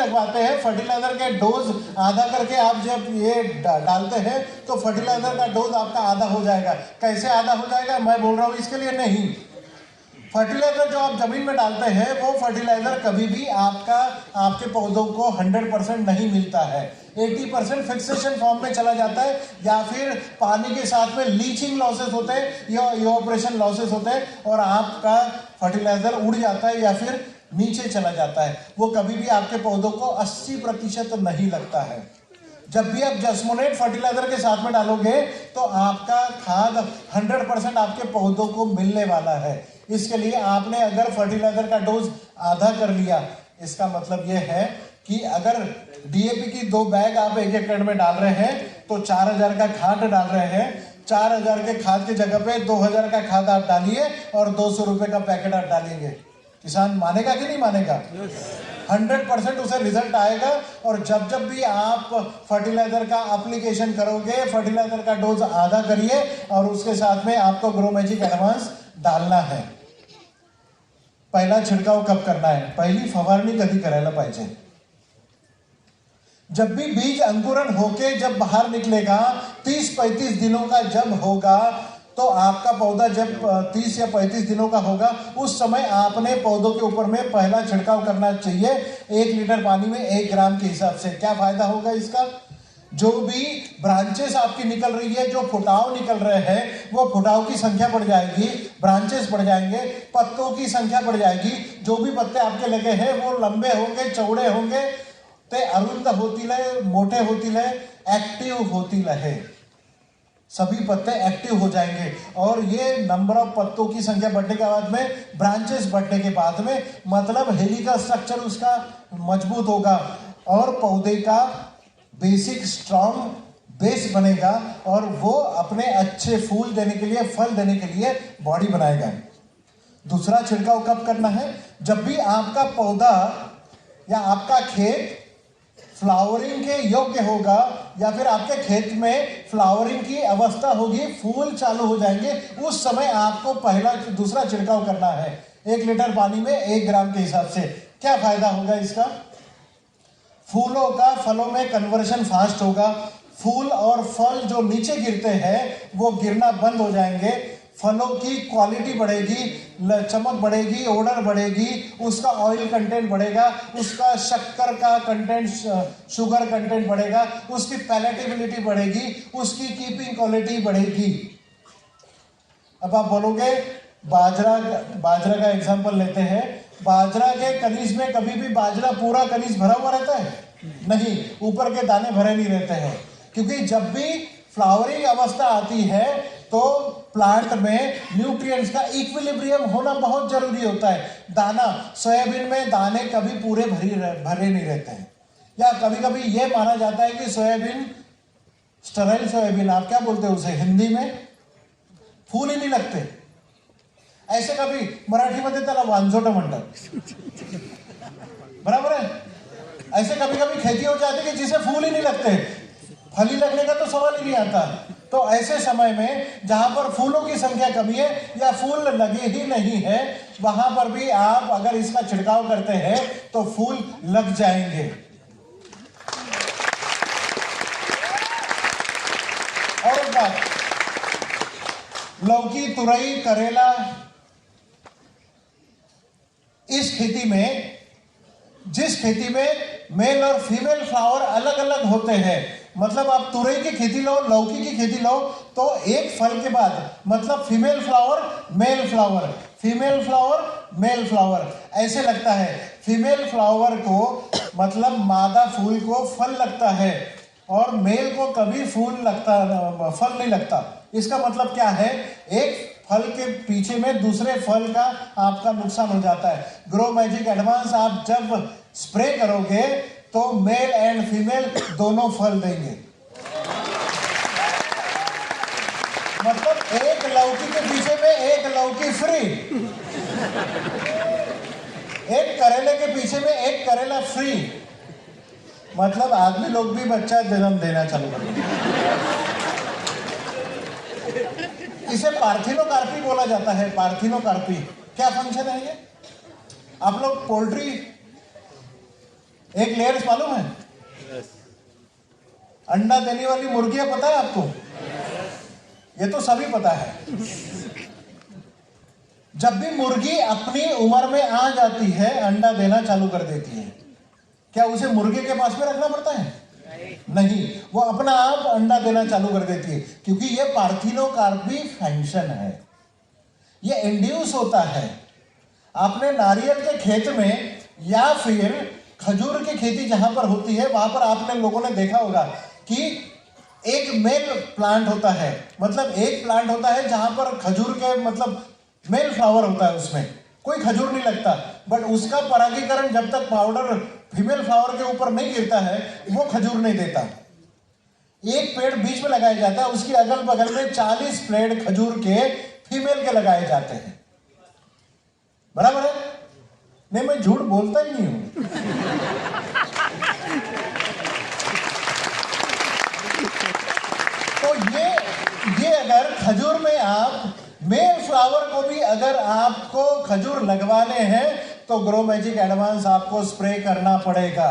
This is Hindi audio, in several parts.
लगवाते हैं, फर्टिलाइजर के डोज आधा करके आप जब ये डालते हैं तो फर्टिलाइजर का डोज आपका आधा हो जाएगा। कैसे आधा हो जाएगा मैं बोल रहा हूँ इसके लिए नहीं। फर्टिलाइजर जो आप जमीन में डालते हैं वो फर्टिलाइजर कभी भी आपके पौधों को 100% नहीं मिलता है। 80% फिक्सेशन फॉर्म में चला जाता है, या फिर पानी के साथ में लीचिंग लॉसेस होते हैं या इवोपरेशन लॉसेस होते हैं और आपका फर्टिलाइजर उड़ जाता है या फिर नीचे चला जाता है। वो कभी भी आपके पौधों को 80% नहीं लगता है। जब भी आप जस्मोनेट फर्टिलाइजर के साथ में डालोगे तो आपका खाद 100% आपके पौधों को मिलने वाला है। इसके लिए आपने अगर फर्टिलाइजर का डोज आधा कर लिया, इसका मतलब यह है कि अगर डीएपी की 2 बैग आप 1 एकड़ में डाल रहे हैं तो 4000 का खाद डाल रहे हैं। 4000 के खाद की जगह पे 2000 का खाद आप डालिए और 200 रुपए का पैकेट आप डालेंगे। किसान मानेगा कि नहीं मानेगा? 100% उसे रिजल्ट आएगा। और जब जब भी आप फर्टिलाइजर का एप्लीकेशन करोगे, फर्टिलाइजर का डोज आधा करिए और उसके साथ में आपको ग्रो मैजिक एडवांस डालना है। पहिला छिड़काव कब करना है? पहिली फवारणी कधी करायला पाहिजे? जब भी बीज अंकुरण होके जब बाहर निकलेगा, 30-35 दिनों का जब होगा, तो आपका पौधा जब 30 या 35 दिनों का होगा, उस समय आपने पौधों के ऊपर में पहला छिड़काव करना चाहिए 1 लीटर पानी में 1 ग्राम के हिसाब से। क्या फायदा होगा इसका? जो भी ब्रांचेस आपकी निकल रही है, जो फुटाव निकल रहे हैं, वो फुटाव की संख्या बढ़ जाएगी, ब्रांचेस बढ़ जाएंगे, पत्तों की संख्या बढ़ जाएगी। जो भी पत्ते आपके लगे हैं वो लंबे होंगे, चौड़े होंगे, ते अरुंद होतील है, मोटे होतील है, एक्टिव होतील है। सभी पत्ते एक्टिव हो जाएंगे और ये नंबर ऑफ पत्तों की संख्या बढ़ने के बाद में, ब्रांचेस बढ़ने के बाद में, मतलब हेलिकल स्ट्रक्चर उसका मजबूत होगा और पौधे का बेसिक स्ट्रॉन्ग बेस बनेगा और वो अपने अच्छे फूल देने के लिए, फल देने के लिए बॉडी बनाएगा। दूसरा छिड़काव कब करना है? जब भी आपका पौधा या आपका खेत फ्लावरिंग के योग्य होगा या फिर आपके खेत में फ्लावरिंग की अवस्था होगी, फूल चालू हो जाएंगे, उस समय आपको दूसरा छिड़काव करना है 1 लीटर पानी में 1 ग्राम के हिसाब से। क्या फायदा होगा इसका? फूलों का फलों में कन्वर्शन फास्ट होगा। फूल और फल जो नीचे गिरते हैं वो गिरना बंद हो जाएंगे। फलों की क्वालिटी बढ़ेगी, चमक बढ़ेगी, ओडर बढ़ेगी, उसका ऑयल कंटेंट बढ़ेगा, उसका शक्कर का कंटेंट, शुगर कंटेंट बढ़ेगा, उसकी पैलेटेबिलिटी बढ़ेगी, उसकी कीपिंग क्वालिटी बढ़ेगी। अब आप बोलोगे बाजरा का एग्जांपल लेते हैं। बाजरा के कनीज में कभी भी बाजरा पूरा कनीज भरा हुआ रहता है? नहीं, ऊपर के दाने भरे नहीं रहते हैं, क्योंकि जब भी फ्लावरिंग अवस्था आती है तो प्लांट में न्यूट्रिएंट्स का इक्विलिब्रियम होना बहुत जरूरी होता है। दाना, सोयाबीन में दाने कभी पूरे भरे नहीं रहते हैं, या कभी कभी ये माना जाता है कि सोयाबीन, स्टराइल सोयाबीन, आप क्या बोलते हैं उसे हिंदी में, फूल ही नहीं लगते। ऐसे कभी मराठीमध्ये त्याला वांजोट म्हणतात, बराबर है? ऐसे कभी कभी खेती हो जाती है कि जिसे फूल ही नहीं लगते, फली लगने का तो सवाल ही नहीं आता। तो ऐसे समय में जहां पर फूलों की संख्या कमी है या फूल लगे ही नहीं है, वहां पर भी आप अगर इसका छिड़काव करते हैं तो फूल लग जाएंगे। और एक बात, लौकी, तुरई, करेला, इस खेती में, जिस खेती में मेल और फीमेल फ्लावर अलग अलग होते हैं, मतलब आप तुरई की खेती लो, लौकी की खेती लो, तो एक फल के बाद मतलब female flower, male flower, female flower, male flower, ऐसे लगता है। फीमेल फ्लावर को मतलब मादा फूल को फल लगता है और मेल को कभी फल नहीं लगता। इसका मतलब क्या है? एक फल के पीछे में दूसरे फल का आपका नुकसान हो जाता है। ग्रो मैजिक एडवांस आप जब स्प्रे करोगे तो मेल एंड फीमेल दोनों फल देंगे। मतलब एक लौकी के पीछे में एक लौकी फ्री, एक करेले के पीछे में एक करेला फ्री। मतलब आदमी लोग भी बच्चा जन्म देना चालू कर देंगे। इसे पार्थिनोकार्पी बोला जाता है। पार्थिनोकार्पी क्या फंक्शन है ये? आप लोग पोल्ट्री एक लेयर्स मालूम है? अंडा देने वाली मुर्गियां पता है आपको? ये तो सभी पता है। जब भी मुर्गी अपनी उम्र में आ जाती है, अंडा देना चालू कर देती है। क्या उसे मुर्गे के पास में रखना पड़ता है? नहीं, वो अपना आप अंडा देना चालू कर देती है, क्योंकि ये पार्थिनोकार्पी फंक्शन है, ये इंड्यूस होता है। आपने नारियल के खेत में या फिर खजूर की खेती जहां पर होती है, वहां पर आपने लोगों ने देखा होगा कि एक मेल प्लांट होता है, मतलब एक प्लांट होता है जहां पर खजूर के मतलब मेल फ्लावर होता है, उसमें कोई खजूर नहीं लगता, बट उसका परागीकरण जब तक पाउडर फीमेल फ्लावर के ऊपर नहीं गिरता है, वो खजूर नहीं देता। एक पेड़ बीच में लगाया जाता है, उसके अगल बगल में 40 पेड़ खजूर के फीमेल के लगाए जाते हैं। बराबर है? नहीं, मैं झूठ बोलता ही नहीं हूं। तो ये अगर खजूर में आप मेल फ्लावर को भी अगर आपको खजूर लगवाने हैं तो ग्रो मैजिक एडवांस आपको स्प्रे करना पड़ेगा।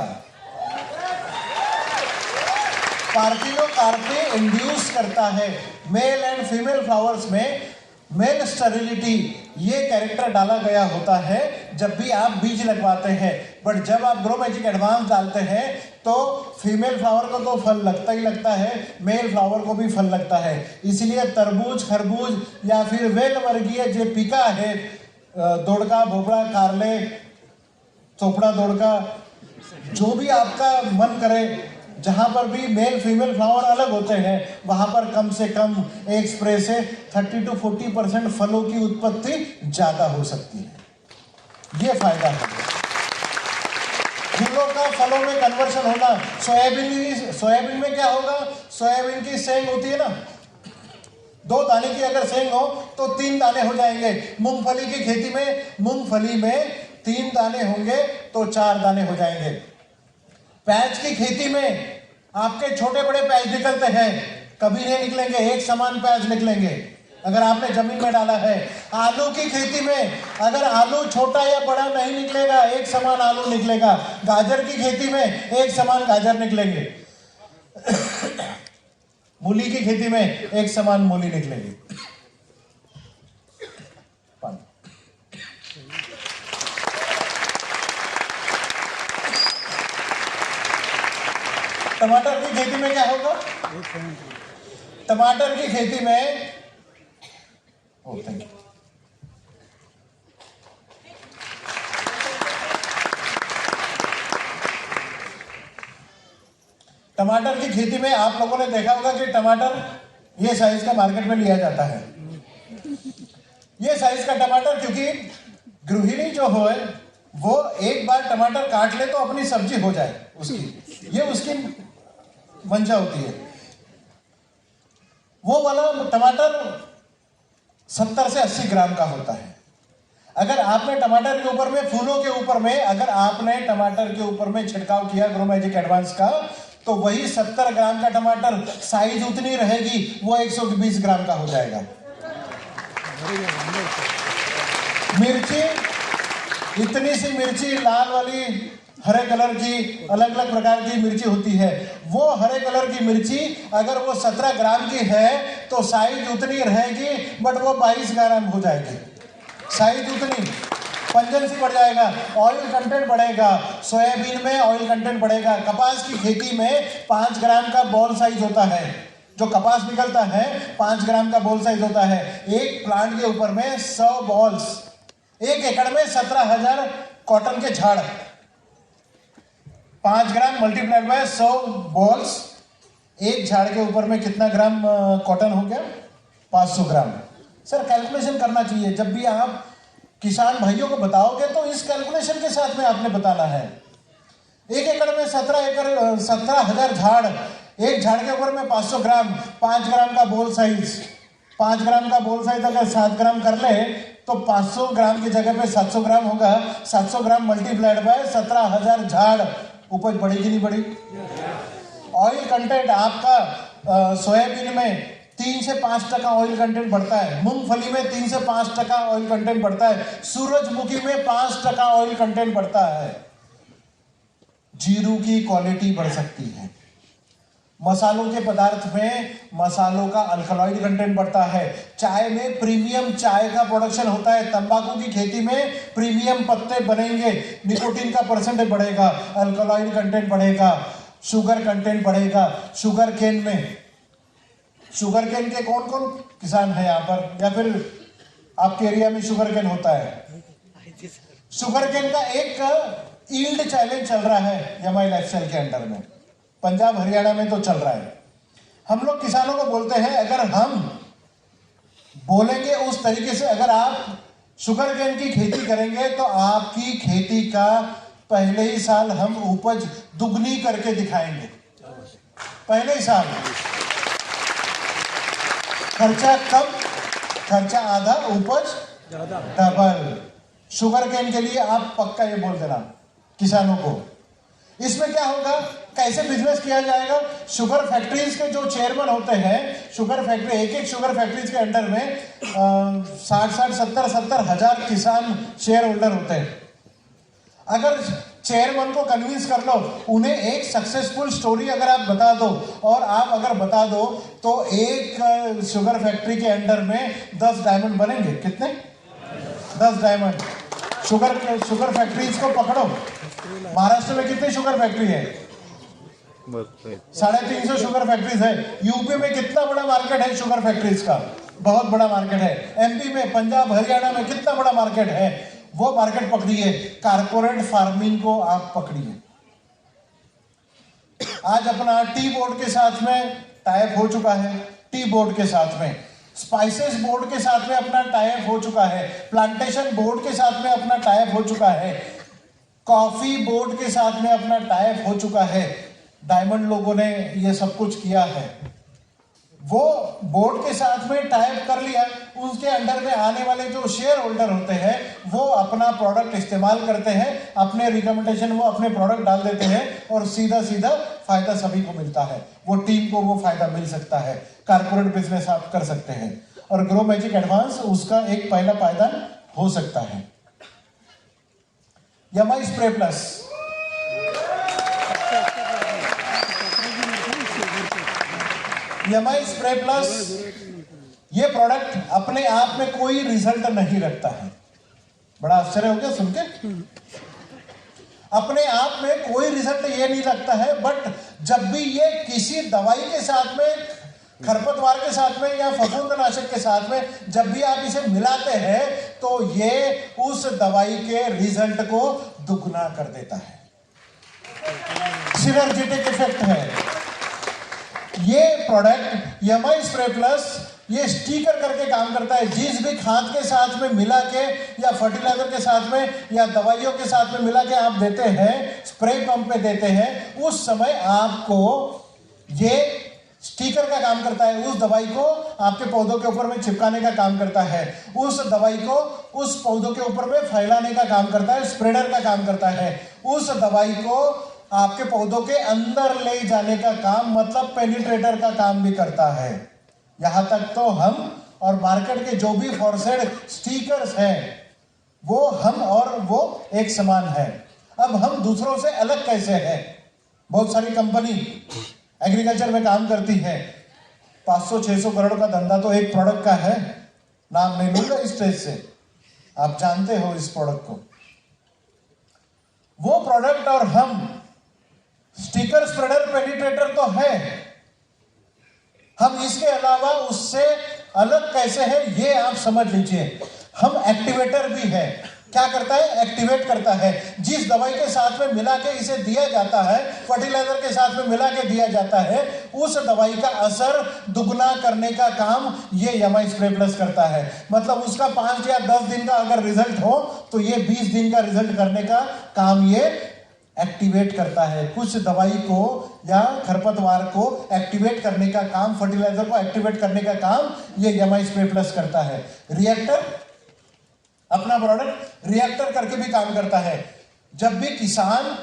पार्थिनोकार्पी इंड्यूस करता है मेल एंड फीमेल फ्लावर्स में मेल स्टेरिलिटी, ये कैरेक्टर डाला गया होता है जब भी आप बीज लगवाते हैं। बट जब आप ग्रो मैजिक एडवांस डालते हैं तो फीमेल फ्लावर को तो फल लगता ही लगता है, मेल फ्लावर को भी फल लगता है। इसलिए तरबूज, खरबूज या फिर वेल वर्गीय जो पिका है, दोड़का, भोपड़ा, कारले, चोपड़ा, दोड़का, जो भी आपका मन करे, जहां पर भी मेल फीमेल फ्लावर अलग होते हैं, वहां पर कम से कम एक स्प्रे से 30 to 40% फलों की उत्पत्ति ज्यादा हो सकती है। ये फायदा है फूलों का फलों में कन्वर्शन होना। सोयाबीन में क्या होगा? सोयाबीन की सेंग होती है ना, 2 दाने की अगर सेंग हो तो 3 दाने हो जाएंगे। मूंगफली की खेती में, मूंगफली में 3 दाने होंगे तो 4 दाने हो जाएंगे। प्याज की खेती में आपके छोटे बड़े प्याज निकलते हैं, कभी नहीं निकलेंगे, एक समान प्याज निकलेंगे अगर आपने जमीन में डाला है। आलू की खेती में अगर आलू छोटा या बड़ा नहीं निकलेगा, एक समान आलू निकलेगा। गाजर की खेती में एक समान गाजर निकलेंगे। मूली की खेती में एक समान मूली निकलेगी। टमाटर की खेती में क्या होगा? टमाटर की खेती में टमाटर की खेती में आप लोगों ने देखा होगा कि टमाटर ये साइज का मार्केट में लिया जाता है। ये साइज का टमाटर, क्योंकि गृहिणी जो हो वो एक बार टमाटर काट ले तो अपनी सब्जी हो जाए उसकी, ये उसकी मंशा होती है। वो वाला टमाटर 70 से 80 ग्राम का होता है। अगर आपने टमाटर के ऊपर में, फूलों के ऊपर में, अगर आपने टमाटर के ऊपर में छिड़काव किया ग्रो मैजिक एडवांस का, तो वही 70 ग्राम का टमाटर साइज उतनी रहेगी, वो 120 ग्राम का हो जाएगा। मिर्ची, इतनी सी मिर्ची, लाल वाली, हरे कलर की, अलग अलग प्रकार की मिर्ची होती है। वो हरे कलर की मिर्ची अगर वो 17 ग्राम की है तो साइज उतनी रहेगी, बट वो 22 ग्राम हो जाएगी। साइज उतनी, पंजेंसी बढ़ जाएगा, ऑयल कंटेंट बढ़ेगा, सोयाबीन में ऑयल कंटेंट बढ़ेगा। कपास की खेती में 5 ग्राम का बॉल साइज होता है, जो कपास निकलता है 5 ग्राम का बॉल साइज होता है। एक प्लांट के ऊपर में 100 बॉल्स, 1 एकड़ में 17,000 कॉटन के झाड़, 5 ग्राम मल्टीप्लाइड बाय 100 बॉल्स, एक झाड़ के ऊपर में कितना ग्राम कॉटन हो गया? 500 ग्राम। सर कैलकुलेशन करना चाहिए, जब भी आप किसान भाइयों को बताओगे तो इस कैलकुलेशन के साथ में आपने बताना है। 1 एकड़ में 17,000 झाड़, एक झाड़ के ऊपर में 500 ग्राम, 5 ग्राम का बोल साइज, 5 ग्राम का बोल साइज अगर 7 ग्राम कर ले तो 500 ग्राम की जगह पे 700 ग्राम होगा। 700 ग्राम मल्टीप्लाइड बाय 17,000 झाड़, उपज बढ़ेगी नहीं बढ़ी? ऑयल कंटेंट आपका सोयाबीन में 3 से 5% ऑयल कंटेंट बढ़ता है, मूंगफली में 3 से 5% ऑयल कंटेंट बढ़ता है, सूरजमुखी में 5% ऑयल कंटेंट बढ़ता है। जीरू की क्वालिटी बढ़ सकती है। मसालों के पदार्थ में मसालों का अल्कलॉइड कंटेंट बढ़ता है। चाय में प्रीमियम चाय का प्रोडक्शन होता है। तंबाकू की खेती में प्रीमियम पत्ते बनेंगे, निकोटीन का परसेंटेज बढ़ेगा, अल्कलॉइड कंटेंट बढ़ेगा, शुगर कंटेंट बढ़ेगा। शुगर केन के कौन कौन किसान है यहाँ पर, या फिर आपके एरिया में शुगर केन होता है? शुगर केन का एक ईल्ड चैलेंज चल रहा है एमआई लाइफस्टाइल के अंडर में। पंजाब हरियाणा में तो चल रहा है। हम लोग किसानों को बोलते हैं, अगर हम बोलेंगे उस तरीके से, अगर आप शुगर केन की खेती करेंगे तो आपकी खेती का पहले ही साल हम उपज दुगनी करके दिखाएंगे। पहले ही साल खर्चा कम, खर्चा आधा, उपज डबल। शुगर केन के लिए आप पक्का ये बोल देना किसानों को। इसमें क्या होगा, कैसे बिजनेस किया जाएगा? शुगर फैक्ट्रीज के जो चेयरमैन होते हैं, शुगर फैक्ट्री, एक शुगर फैक्ट्रीज के अंडर में 60-70 हजार किसान शेयर होल्डर होते हैं। अगर चेयरमैन को कन्विंस कर लो, उन्हें एक सक्सेसफुल स्टोरी अगर आप बता दो, और आप अगर बता दो तो एक शुगर फैक्ट्री के अंडर में 10 डायमंड बनेंगे। कितने? 10 डायमंड। शुगर फैक्ट्रीज को पकड़ो। महाराष्ट्र में कितनी शुगर फैक्ट्री है? 350 शुगर फैक्ट्रीज है। यूपी में कितना बड़ा मार्केट है शुगर फैक्ट्रीज का? बहुत बड़ा मार्केट है। एमपी में, पंजाब हरियाणा में कितना बड़ा मार्केट है? वो मार्केट पकड़िए। कारपोरेट फार्मिंग को आप पकड़िए। आज अपना टी बोर्ड के साथ में टाइप हो चुका है, टी बोर्ड के साथ में स्पाइसेस बोर्ड के साथ में अपना टाइप हो चुका है, प्लांटेशन बोर्ड के साथ में अपना टाइप हो चुका है, कॉफी बोर्ड के साथ में अपना टाइप हो चुका है। डायमंड लोगों ने ये सब कुछ किया है। वो बोर्ड के साथ में टाइप कर लिया, उसके अंडर में आने वाले जो शेयर होल्डर होते हैं वो अपना प्रोडक्ट इस्तेमाल करते हैं, अपने रिकमेंडेशन वो अपने प्रोडक्ट डाल देते हैं और सीधा सीधा फायदा सभी को मिलता है। वो टीम को वो फायदा मिल सकता है। कारपोरेट बिजनेस आप कर सकते हैं और ग्रो मैजिक एडवांस उसका एक पहला पायदान हो सकता है। MI spray plus, MI spray plus ये प्रोडक्ट अपने आप में कोई रिजल्ट नहीं रखता है। बड़ा आश्चर्य हो गया सुन के। अपने आप में कोई रिजल्ट ये नहीं रखता है, बट जब भी ये किसी दवाई के साथ में, खरपतवार के साथ में या फफूंदनाशक के साथ में जब भी आप इसे मिलाते हैं तो ये उस दवाई के रिजल्ट को दुगना कर देता है। सिनर्जेटिक इफेक्ट है ये प्रोडक्ट। एमआई स्प्रे प्लस ये स्टिकर करके काम करता है। जिस भी खाद के साथ में मिला के या फर्टिलाइजर के साथ में या दवाइयों के साथ में मिला के आप देते हैं, स्प्रे पंप पे देते हैं, उस समय आपको ये स्टिकर का काम करता है। उस दवाई को आपके पौधों के ऊपर में चिपकाने का काम करता है। उस दवाई को उस पौधों के ऊपर में फैलाने का काम करता है, स्प्रेडर का काम करता है। उस दवाई को आपके पौधों के अंदर ले जाने का काम, मतलब पेनिट्रेटर का काम भी करता है। यहां तक तो हम और मार्केट के जो भी फॉरसेड स्टिकर्स हैं वो हम और वो एक समान है। अब हम दूसरों से अलग कैसे हैं? बहुत सारी कंपनी एग्रीकल्चर में काम करती है, 500-600 करोड़ का धंधा तो एक प्रोडक्ट का है। नाम नहीं लूंगा इस स्टेज से, आप जानते हो इस प्रोडक्ट को। वो प्रोडक्ट और हम, स्टिकर, स्प्रेडर, पेनिट्रेटर तो है, हम इसके अलावा उससे अलग कैसे है ये आप समझ लीजिए। हम एक्टिवेटर भी है। क्या करता है? एक्टिवेट करता है। जिस दवाई के साथ में मिला के इसे दिया जाता है, फर्टिलाइजर के साथ में मिला के दिया जाता है, उस दवाई का असर दुगना करने का काम ये एमआई स्प्रे प्लस करता है। मतलब उसका 5 या 10 दिन का अगर रिजल्ट हो तो ये 20 दिन का रिजल्ट करने का काम ये एक्टिवेट करता है। कुछ दवाई को या खरपतवार को एक्टिवेट करने का काम, फर्टिलाइजर को एक्टिवेट करने का काम ये एमआई स्प्रे प्लस करता है। रिएक्टर, अपना प्रोडक्ट रिएक्टर करके भी काम करता है। जब भी किसान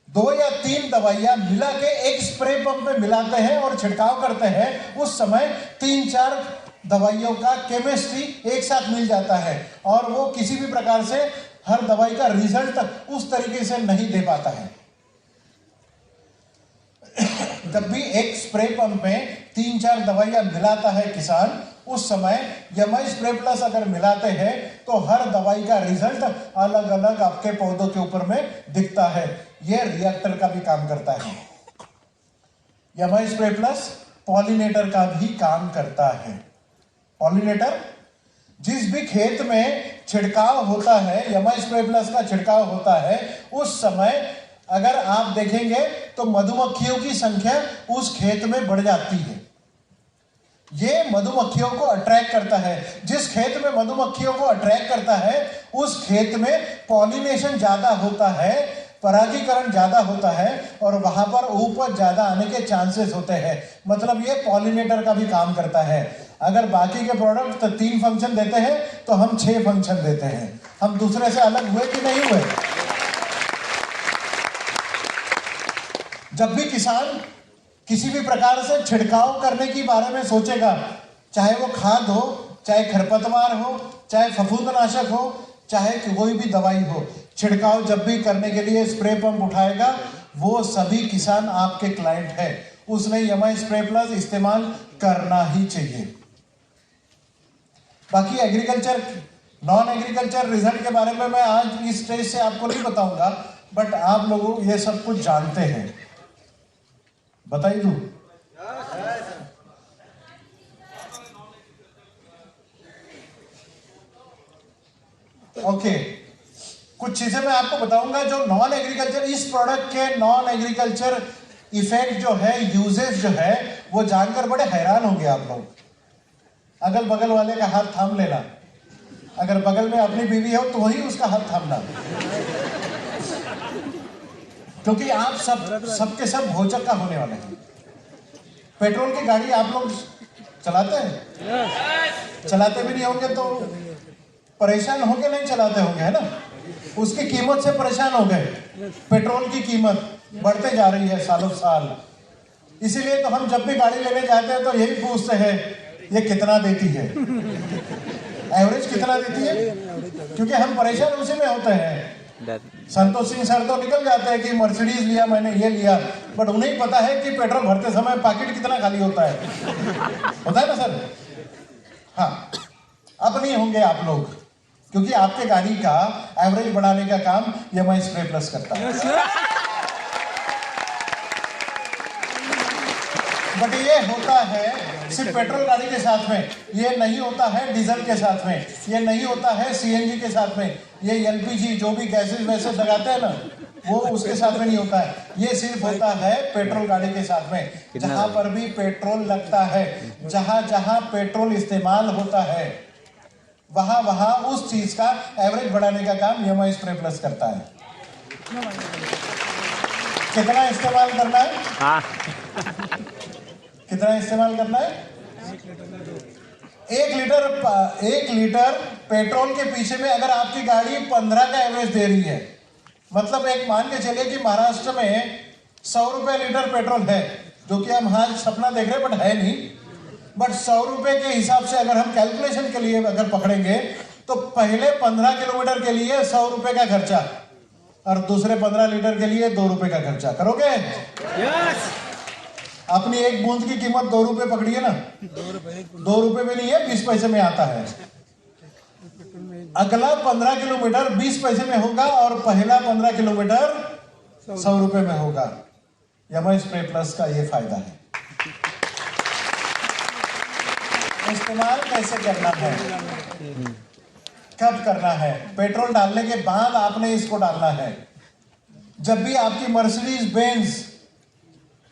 2 या 3 दवाइयां मिला के एक स्प्रे पंप में मिलाते हैं और छिड़काव करते हैं, उस समय 3-4 दवाइयों का केमिस्ट्री एक साथ मिल जाता है और वो किसी भी प्रकार से हर दवाई का रिजल्ट उस तरीके से नहीं दे पाता है। जब भी एक स्प्रे पंप में 3-4 दवाइयां मिलाता है किसान, उस समय यमाई स्प्रे प्लस अगर मिलाते हैं तो हर दवाई का रिजल्ट अलग अलग आपके पौधों के ऊपर में दिखता है। यह रिएक्टर का भी काम करता है। यमाई स्प्रे प्लस पॉलिनेटर का भी काम करता है। पॉलिनेटर, जिस भी खेत में छिड़काव होता है, यमाई स्प्रे प्लस का छिड़काव होता है, उस समय अगर आप देखेंगे तो मधुमक्खियों की संख्या उस खेत में बढ़ जाती है। ये मधुमक्खियों को अट्रैक्ट करता है। जिस खेत में मधुमक्खियों को अट्रैक्ट करता है उस खेत में पॉलिनेशन ज्यादा होता है, परागीकरण ज्यादा होता है और वहां पर उपज ज्यादा आने के चांसेस होते हैं। मतलब ये पॉलिनेटर का भी काम करता है। अगर बाकी के प्रोडक्ट तो 3 फंक्शन देते हैं तो हम 6 फंक्शन देते हैं। हम दूसरे से अलग हुए कि नहीं हुए? जब भी किसान किसी भी प्रकार से छिड़काव करने के बारे में सोचेगा, चाहे वो खाद हो, चाहे खरपतवार हो, चाहे फफूंदनाशक हो, चाहे कोई भी दवाई हो, छिड़काव जब भी करने के लिए स्प्रे पंप उठाएगा, वो सभी किसान आपके क्लाइंट है। उसने यमाई स्प्रे प्लस इस्तेमाल करना ही चाहिए। बाकी एग्रीकल्चर, नॉन एग्रीकल्चर रिजल्ट के बारे में मैं आज इस स्टेज से आपको नहीं बताऊंगा, बट आप लोग ये सब कुछ जानते हैं। बताइए दूं? ओके, कुछ चीजें मैं आपको बताऊंगा जो नॉन एग्रीकल्चर, इस प्रोडक्ट के नॉन एग्रीकल्चर इफेक्ट जो है, यूजेस जो है, वो जानकर बड़े हैरान होंगे आप लोग। अगल बगल वाले का हाथ थाम लेना। अगर बगल में अपनी बीवी हो तो वही उसका हाथ थामना, क्योंकि आप सबके सब भोजक का होने वाले हैं। पेट्रोल की गाड़ी आप लोग चलाते हैं? चलाते भी नहीं होंगे तो परेशान होंगे, नहीं चलाते होंगे, है ना? उसकी कीमत से परेशान हो गए। पेट्रोल की कीमत बढ़ते जा रही है सालों साल। इसीलिए तो हम जब भी गाड़ी लेने जाते हैं तो यही पूछते हैं, ये कितना देती है, एवरेज कितना देती है, क्योंकि हम परेशान उसी में होते हैं। संतोष सिंह सर तो निकल जाते हैं कि मर्सिडीज लिया मैंने, ये लिया, बट उन्हें पता है कि पेट्रोल भरते समय पैकेट कितना खाली होता है। होता है ना सर? हाँ, अब नहीं होंगे आप लोग, क्योंकि आपके गाड़ी का एवरेज बढ़ाने का काम यमाई स्प्रे प्लस करता है। बट ये होता है सिर्फ पेट्रोल गाड़ी के साथ में, ये नहीं होता है डीजल के साथ में, ये नहीं होता है सीएनजी के साथ में, ये एलपीजी जो भी गैसेस वैसे लगाते हैं ना, वो उसके साथ में नहीं होता है। ये सिर्फ होता है पेट्रोल गाड़ी के साथ में। जहां पर भी पेट्रोल लगता है, जहां जहां पेट्रोल इस्तेमाल होता है, वहां वहां उस चीज का एवरेज बढ़ाने का काम यमाई स्प्रे प्लस करता है। कितना इस्तेमाल करना है? कितना इस्तेमाल करना है? 1 लीटर पेट्रोल के पीछे में अगर आपकी गाड़ी 15 का एवरेज दे रही है, मतलब एक मान के चलिए कि महाराष्ट्र में 100 रुपए लीटर पेट्रोल है, जो कि हम आज सपना देख रहे हैं बट है नहीं, बट 100 रुपए के हिसाब से अगर हम कैलकुलेशन के लिए अगर पकड़ेंगे तो पहले 15 किलोमीटर के लिए 100 रुपए का खर्चा और दूसरे 15 लीटर के लिए 2 रुपए का खर्चा करोगे? यस। अपनी एक बूंद की कीमत 2 रुपए पकड़िए ना, 2 रुपए में नहीं है, 20 पैसे में आता है। अगला 15 किलोमीटर 20 पैसे में होगा और पहला 15 किलोमीटर 100 रुपए में होगा। यमाई स्प्रे प्लस का ये फायदा है। इस्तेमाल कैसे करना है, कब करना है? पेट्रोल डालने के बाद आपने इसको डालना है। जब भी आपकी मर्सिडीज बेंज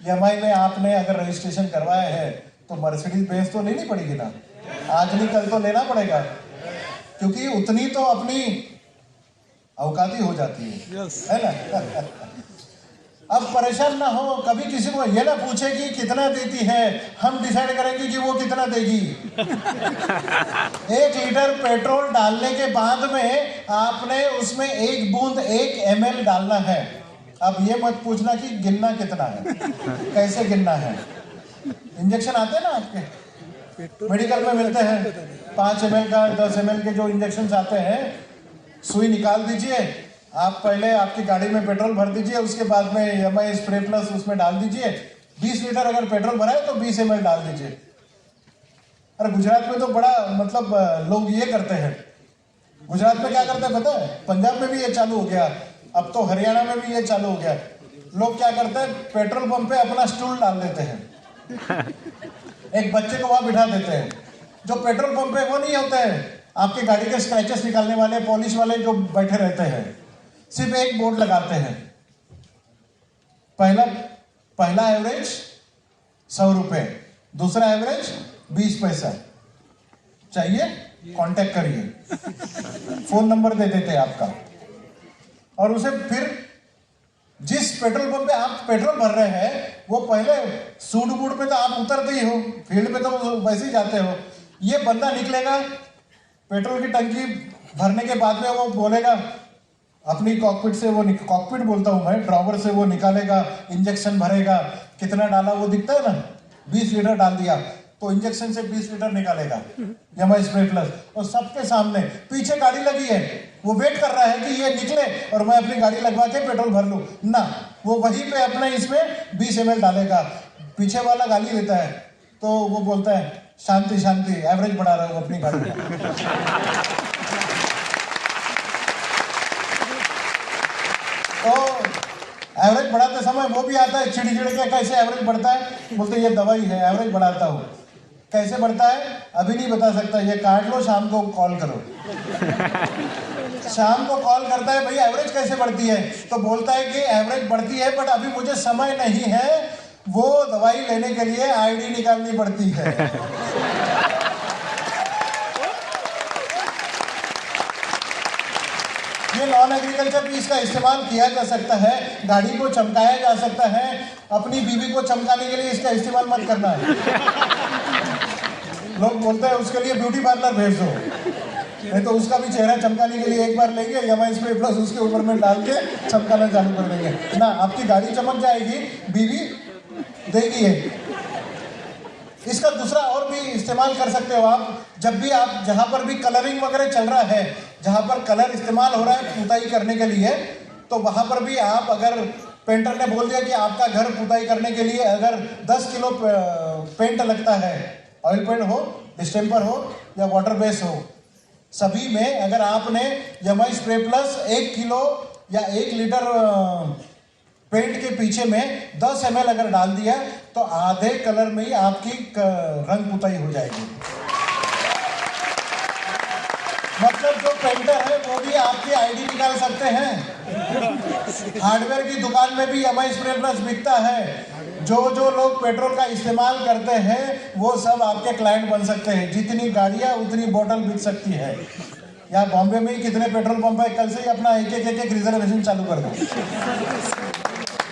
यमाई में आपने अगर रजिस्ट्रेशन करवाया है तो मर्सिडीज बेंज तो लेनी पड़ेगी ना, आज नहीं कल तो लेना पड़ेगा, क्योंकि उतनी तो अपनी औकाती हो जाती है ना? अब परेशान ना हो, कभी किसी को ये ना पूछे कि कितना देती है, हम डिसाइड करेंगे कि वो कितना देगी। 1 लीटर पेट्रोल डालने के बाद में आपने उसमें 1 बूंद 1 ml डालना है। अब ये मत पूछना कि गिनना कितना है, कैसे गिनना है। इंजेक्शन आते हैं ना आपके मेडिकल में मिलते हैं, 5 ml का 10 ml के जो इंजेक्शन आते हैं, सुई निकाल दीजिए, आप पहले आपकी गाड़ी में पेट्रोल भर दीजिए, उसके बाद में यमाई स्प्रे प्लस उसमें डाल दीजिए, 20 लीटर अगर पेट्रोल भरा है तो 20 ml डाल दीजिए। अरे गुजरात में तो बड़ा मतलब लोग ये करते हैं। गुजरात में क्या करते हैं पता है? पंजाब में भी ये चालू हो गया, अब तो हरियाणा में भी ये चालू हो गया। लोग क्या करते हैं, पेट्रोल पंप पे अपना स्टूल डाल देते हैं, एक बच्चे को वहां बिठा देते हैं। जो पेट्रोल पंप पे वो नहीं होते हैं आपके गाड़ी के स्क्रैचेस निकालने वाले, पॉलिश वाले जो बैठे रहते हैं, सिर्फ एक बोर्ड लगाते हैं, पहला एवरेज 100 रुपए, दूसरा एवरेज 20 पैसा, चाहिए कांटेक्ट करिए, फोन नंबर दे देते हैं आपका। और उसे फिर जिस पेट्रोल पंप पे आप पेट्रोल भर रहे हैं वो पहले सूट बूट पे तो आप उतरते ही हो, फील्ड पे तो वैसे ही जाते हो। ये बंदा निकलेगा पेट्रोल की टंकी भरने के बाद में, वो बोलेगा अपनी कॉकपिट से, वो कॉकपिट बोलता हूं मैं, ड्रॉवर से वो निकालेगा, इंजेक्शन भरेगा, कितना डाला वो दिखता है ना, 20 लीटर डाल दिया तो इंजेक्शन से 20 लीटर निकालेगा यमाई स्प्रे प्लस, और सबके सामने। पीछे गाड़ी लगी है, वो वेट कर रहा है कि ये निकले और मैं अपनी गाड़ी लगवा के पेट्रोल भर लूं ना, वो वहीं पे अपने इसमें 20 ml डालेगा। पीछे वाला गाली देता है तो वो बोलता है शांति शांति, एवरेज बढ़ा रहा हूं अपनी गाड़ी का। तो एवरेज बढ़ाते समय वो भी आता है चिड़ के, कैसे एवरेज बढ़ता है? बोलते ये दवाई है, एवरेज बढ़ाता हूँ। कैसे बढ़ता है अभी नहीं बता सकता, ये काट लो, शाम को कॉल करो। शाम को कॉल करता है, भैया एवरेज कैसे बढ़ती है? तो बोलता है कि एवरेज बढ़ती है बट अभी मुझे समय नहीं है, वो दवाई लेने के लिए आईडी निकालनी पड़ती है। ये नॉन एग्रीकल्चर भी इसका इस्तेमाल किया जा सकता है, गाड़ी को चमकाया जा सकता है। अपनी बीवी को चमकाने के लिए इसका इस्तेमाल मत करना है। लोग बोलते हैं उसके लिए ब्यूटी पार्लर भेज दो, नहीं तो उसका भी चेहरा चमकाने के लिए एक बार लेंगे यमाई स्प्रे प्लस उसके ऊपर में डाल के चमकाना चालू कर देंगे ना, आपकी गाड़ी चमक जाएगी, बीवी देगी है। इसका दूसरा और भी इस्तेमाल कर सकते हो आप, जब भी आप जहां पर भी कलरिंग वगैरह चल रहा है, जहां पर कलर इस्तेमाल हो रहा है पुताई करने के लिए, तो वहां पर भी आप, अगर पेंटर ने बोल दिया कि आपका घर पुताई करने के लिए अगर 10 किलो पेंट लगता है, ऑयल पेंट हो, डिस्टेम्पर हो या वाटर बेस हो, सभी में अगर आपने यमाई स्प्रे प्लस 1 किलो या 1 लीटर पेंट के पीछे में 10 ml अगर डाल दिया तो आधे कलर में ही आपकी रंग पुताई हो जाएगी। मतलब जो पेंटर है वो भी आपकी आईडी निकाल सकते हैं। हार्डवेयर की दुकान में भी यमाई स्प्रे प्लस बिकता है। जो लोग पेट्रोल का इस्तेमाल करते हैं वो सब आपके क्लाइंट बन सकते हैं। जितनी गाड़ियां उतनी बोतल बिक सकती है। यहाँ बॉम्बे में ही कितने पेट्रोल पंप है, कल से ही अपना एक रिजर्वेशन चालू कर दो।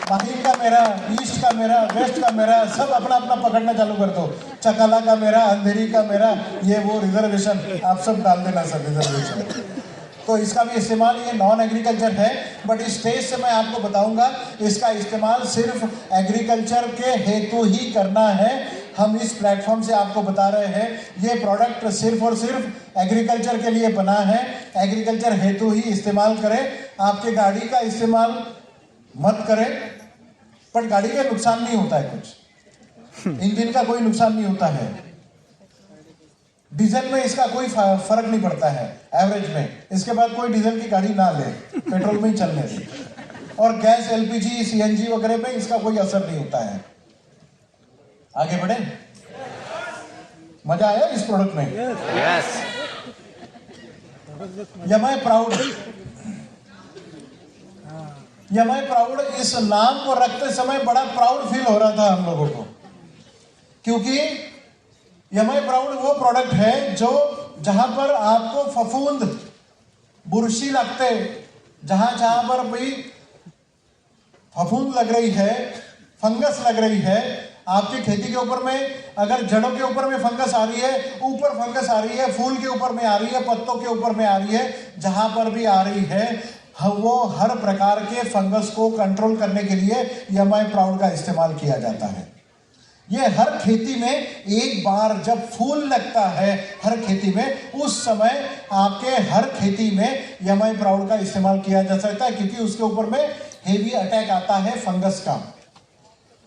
माहिम का मेरा, ईस्ट का मेरा, वेस्ट का मेरा, सब अपना अपना पकड़ना चालू कर दो। चकाला का मेरा, अंधेरी का मेरा, ये वो रिजर्वेशन आप सब डाल देना सर रिजर्वेशन। तो इसका भी इस्तेमाल, ये नॉन एग्रीकल्चर है बट इस स्टेज से मैं आपको बताऊंगा इसका इस्तेमाल सिर्फ एग्रीकल्चर के हेतु ही करना है। हम इस प्लेटफॉर्म से आपको बता रहे हैं ये प्रोडक्ट सिर्फ और सिर्फ एग्रीकल्चर के लिए बना है, एग्रीकल्चर हेतु ही इस्तेमाल करें। आपके गाड़ी का इस्तेमाल मत करें, पर गाड़ी का नुकसान नहीं होता है, कुछ इंजन का कोई नुकसान नहीं होता है, डीजल में इसका कोई फर्क नहीं पड़ता है एवरेज में। इसके बाद कोई डीजल की गाड़ी ना ले, पेट्रोल में ही चलने दे। और गैस, एलपीजी, सीएनजी वगैरह में इसका कोई असर नहीं होता है। आगे बढ़े, मजा आया इस प्रोडक्ट में? Yes. Yamai proud, Yamai proud, इस नाम को रखते समय बड़ा प्राउड फील हो रहा था हम लोगों को, क्योंकि यमाई प्राउड वो प्रोडक्ट है जो जहां पर आपको फफूंद, बुरशी लगते, जहां पर भी फफूंद लग रही है, फंगस लग रही है, आपकी खेती के ऊपर में अगर जड़ों के ऊपर में फंगस आ रही है, ऊपर फंगस आ रही है, फूल के ऊपर में आ रही है, पत्तों के ऊपर में आ रही है, जहां पर भी आ रही है, वो हर प्रकार के फंगस को कंट्रोल करने के लिए यमाई प्राउड का इस्तेमाल किया जाता है। ये हर खेती में एक बार जब फूल लगता है, हर खेती में, उस समय आपके हर खेती में यमाई प्राउड का इस्तेमाल किया जा सकता है, क्योंकि उसके ऊपर में हेवी अटैक आता है फंगस का।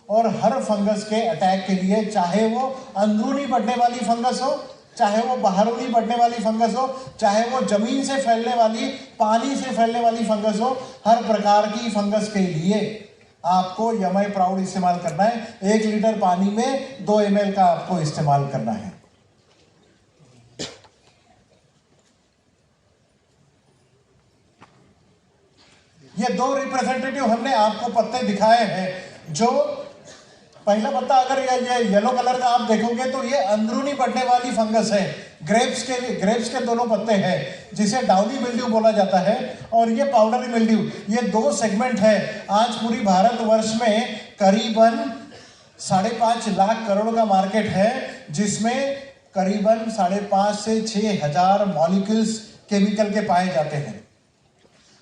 और हर फंगस के अटैक के लिए, चाहे वो अंदरूनी बढ़ने वाली फंगस हो, चाहे वो बाहरूनी बढ़ने वाली फंगस हो, चाहे वो जमीन से फैलने वाली, पानी से फैलने वाली फंगस हो, हर प्रकार की फंगस के लिए आपको यमाई प्राउड इस्तेमाल करना है। 1 लीटर पानी में 2 ml का आपको इस्तेमाल करना है। ये 2 रिप्रेजेंटेटिव हमने आपको पत्ते दिखाए हैं। जो पहला पत्ता अगर ये येलो कलर का आप देखोगे तो ये अंदरूनी बढ़ने वाली फंगस है। ग्रेप्स के दोनों पत्ते हैं, जिसे डाउनी मिल्ड्यू बोला जाता है, और ये पाउडरी मिल्ड्यू। ये 2 सेगमेंट है। आज पूरी भारतवर्ष में करीबन 5.5 लाख करोड़ का मार्केट है, जिसमें करीबन 5.5 से 6 हजार मॉलिक्यूल्स केमिकल के पाए जाते हैं।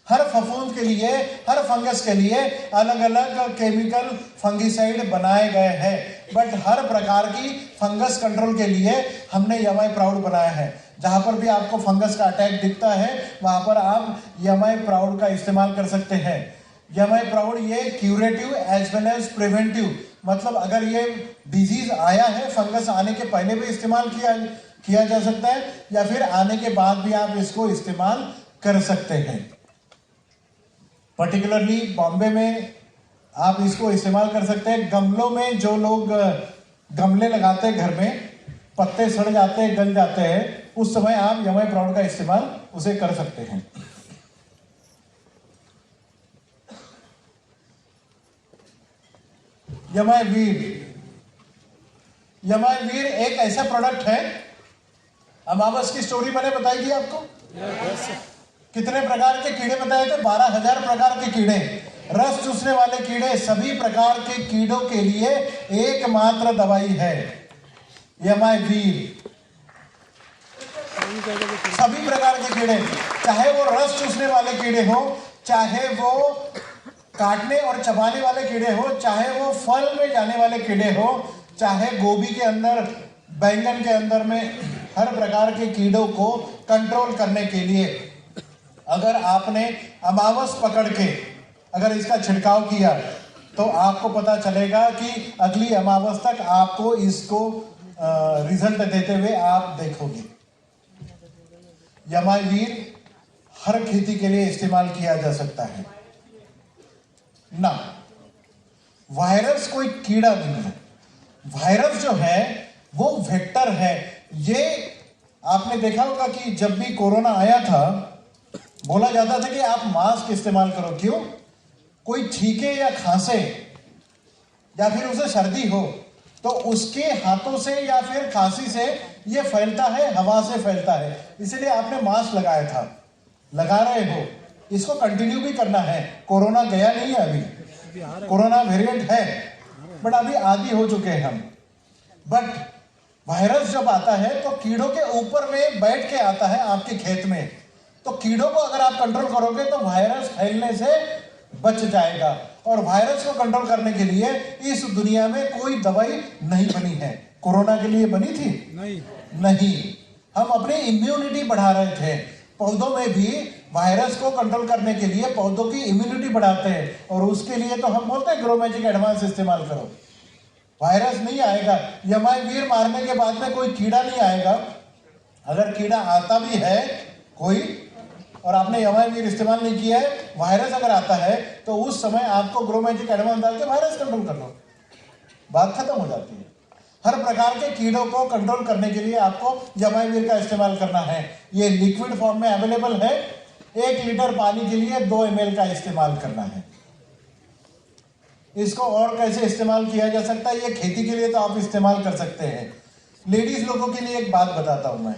हर फफूंद के लिए, हर फंगस के लिए अलग अलग केमिकल फंगिसाइड बनाए गए हैं, बट हर प्रकार की फंगस कंट्रोल के लिए हमने यमाई प्राउड बनाया है। जहां पर भी आपको फंगस का अटैक दिखता है वहां पर आप यमाई प्राउड का इस्तेमाल कर सकते हैं। यमाई प्राउड ये curative as well as preventive, मतलब अगर ये डिजीज आया है, फंगस आने के पहले भी इस्तेमाल किया जा सकता है, या फिर आने के बाद भी आप इसको इस्तेमाल कर सकते हैं। पर्टिकुलरली बॉम्बे में आप इसको इस्तेमाल कर सकते हैं। गमलों में जो लोग गमले लगाते हैं घर में, पत्ते सड़ जाते हैं, गल जाते हैं, उस समय आप यमाई प्राउड का इस्तेमाल उसे कर सकते हैं। यमाई वीर एक ऐसा प्रोडक्ट है, अमावस की स्टोरी मैंने बताई थी आपको। कितने प्रकार के कीड़े बताए थे? 12,000 प्रकार के कीड़े, रस चूसने वाले कीड़े, सभी प्रकार के कीड़ों के लिए एकमात्र दवाई है यमाई वीर। सभी प्रकार के कीड़े, चाहे वो रस चूसने वाले कीड़े हो, चाहे वो काटने और चबाने वाले कीड़े हो, चाहे वो फल में जाने वाले कीड़े हो, चाहे गोभी के अंदर, बैंगन के अंदर में, हर प्रकार के कीड़ों को कंट्रोल करने के लिए अगर आपने अमावस पकड़ के अगर इसका छिड़काव किया तो आपको पता चलेगा कि अगली अमावस तक आपको इसको रिजल्ट देते हुए आप देखोगे। यमाई वीर हर खेती के लिए इस्तेमाल किया जा सकता है ना। वायरस कोई कीड़ा नहीं है, वायरस जो है वो वेक्टर है। ये आपने देखा होगा कि जब भी कोरोना आया था बोला जाता था कि आप मास्क इस्तेमाल करो। क्यों? कोई छींके या खांसे या फिर उसे सर्दी हो तो उसके हाथों से या फिर खांसी से ये फैलता है, हवा से फैलता है, इसलिए आपने मास्क लगाया था, लगा रहे हो, इसको कंटिन्यू भी करना है। कोरोना गया नहीं है, अभी कोरोना वेरिएंट है, बट अभी आदी हो चुके हैं हम। बट वायरस जब आता है तो कीड़ों के ऊपर में बैठ के आता है आपके खेत में, तो कीड़ों को अगर आप कंट्रोल करोगे तो वायरस फैलने से बच जाएगा। और वायरस को कंट्रोल करने के लिए इस दुनिया में कोई दवाई नहीं बनी है। कोरोना के लिए बनी थी? नहीं। हम अपनी इम्यूनिटी बढ़ा रहे थे। पौधों में भी वायरस को कंट्रोल करने के लिए पौधों की इम्यूनिटी बढ़ाते हैं, और उसके लिए तो हम बोलते हैं ग्रो मैजिक एडवांस इस्तेमाल करो। वायरस नहीं आएगा, यमाई वीर मारने के बाद में कोई कीड़ा नहीं आएगा। अगर कीड़ा आता भी है कोई और आपने यमाई वीर इस्तेमाल नहीं किया है, वायरस अगर आता है तो उस समय आपको ग्रो मैजिक एडवांस डाल के वायरस कंट्रोल कर लो, बात खत्म हो जाती है। हर प्रकार के कीड़ों को कंट्रोल करने के लिए आपको यमाई वीर का इस्तेमाल करना है। ये लिक्विड फॉर्म में अवेलेबल है। 1 लीटर पानी के लिए 2 ml का इस्तेमाल करना है। इसको और कैसे इस्तेमाल किया जा सकता है? ये खेती के लिए तो आप इस्तेमाल कर सकते हैं। लेडीज लोगों के लिए एक बात बताता हूं मैं।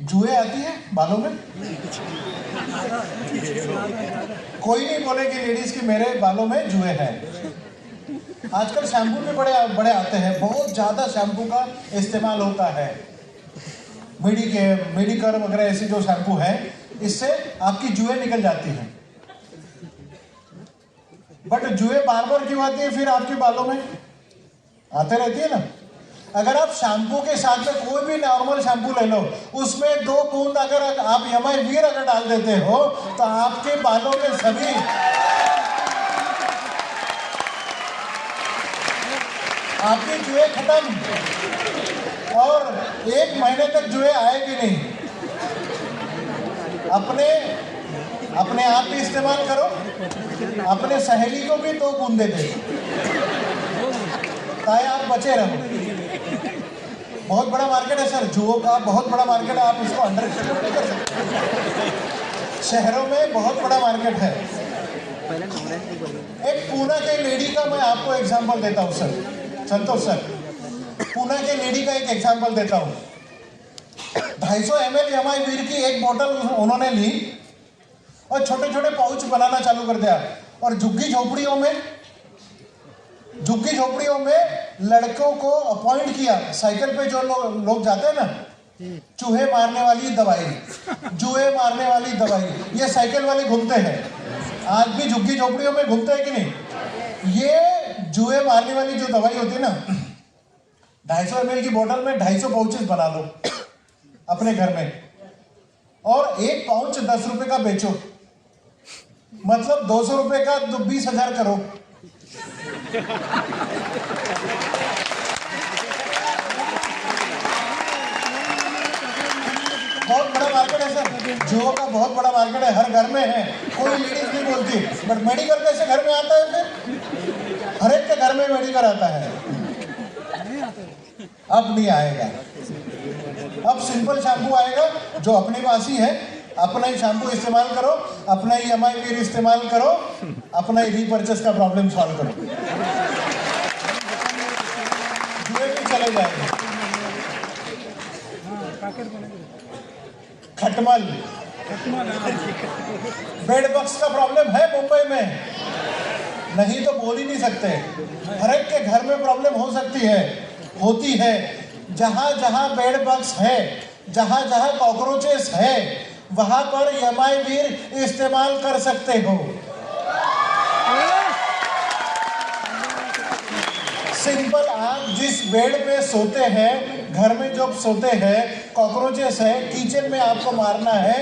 जुए आती है बालों में, कोई नहीं बोले कि लेडीज की मेरे बालों में जुए हैं। आजकल शैम्पू भी बड़े आते हैं, बहुत ज्यादा शैम्पू का इस्तेमाल होता है। मेडिकर वगैरह ऐसे जो शैम्पू है, इससे आपकी जुए निकल जाती हैं। बट जुए बार बार क्यों आती है फिर आपके बालों में? आते रहती है ना। अगर आप शैम्पू के साथ में कोई भी नॉर्मल शैम्पू ले लो, उसमें 2 बूंद अगर आप यमाई वीर अगर डाल देते हो तो आपके बालों में सभी आपकी जुए खत्म, और 1 महीने तक जुए आएगी नहीं। अपने आप भी इस्तेमाल करो, अपने सहेली को भी 2 बूंदे दे, ताकि आप बचे रहो। बहुत बड़ा मार्केट है सर, जुओं का बहुत बड़ा मार्केट है, आप इसको अंडर एस्टिमेट नहीं कर सकते। शहरों में बहुत बड़ा मार्केट है। एक पूना के लेडी का मैं आपको एग्जांपल देता हूँ सर, संतोष सर, पूना के लेडी का एक एग्जांपल देता हूँ। 250 ml यमाई वीर की एक बोतल उन्होंने ली और छोटे छोटे पाउच बनाना चालू कर दिया, और झुग्गी झोपड़ियों में लड़कों को अपॉइंट किया। साइकिल पे जो लोग जाते हैं ना, चूहे मारने वाली दवाई, जुए मारने वाली दवाई, ये साइकिल वाले घूमते हैं। आज भी झुग्गी झोपड़ियों में घूमते हैं कि नहीं? ये जुए मारने वाली जो दवाई होती है ना, 250 ml की बोतल में 250 पाउचेस बना लो अपने घर में, और एक पाउच 10 रुपए का बेचो, मतलब 200 रुपए का 20,000 करो। बहुत बड़ा मार्केट है सर, जुओं का बहुत बड़ा मार्केट है, हर घर में है, कोई लेडीज नहीं बोलती। बट मेडिकल कैसे घर में आता है फिर? हर एक के घर में मेडिकल आता है। अब नहीं आएगा, अब सिंपल शैम्पू आएगा जो अपने पास ही है। अपना ही शैम्पू इस्तेमाल करो, अपना ही एमआई वीर इस्तेमाल करो, अपना ही रीपर्चेस का प्रॉब्लम सॉल्व करो, जुए भी चले जाएंगे। खटमल, बेड बग्स का प्रॉब्लम है मुंबई में, नहीं तो बोल ही नहीं सकते। हर एक के घर में प्रॉब्लम हो सकती है, होती है। जहां जहां बेड बग्स है, जहां जहां कॉकरोचेस है, वहां पर एमआई वीर इस्तेमाल कर सकते हो। सिंपल, आप जिस बेड पे सोते हैं, घर में जब सोते हैं, कॉकरोचेस है, किचन में आपको मारना है,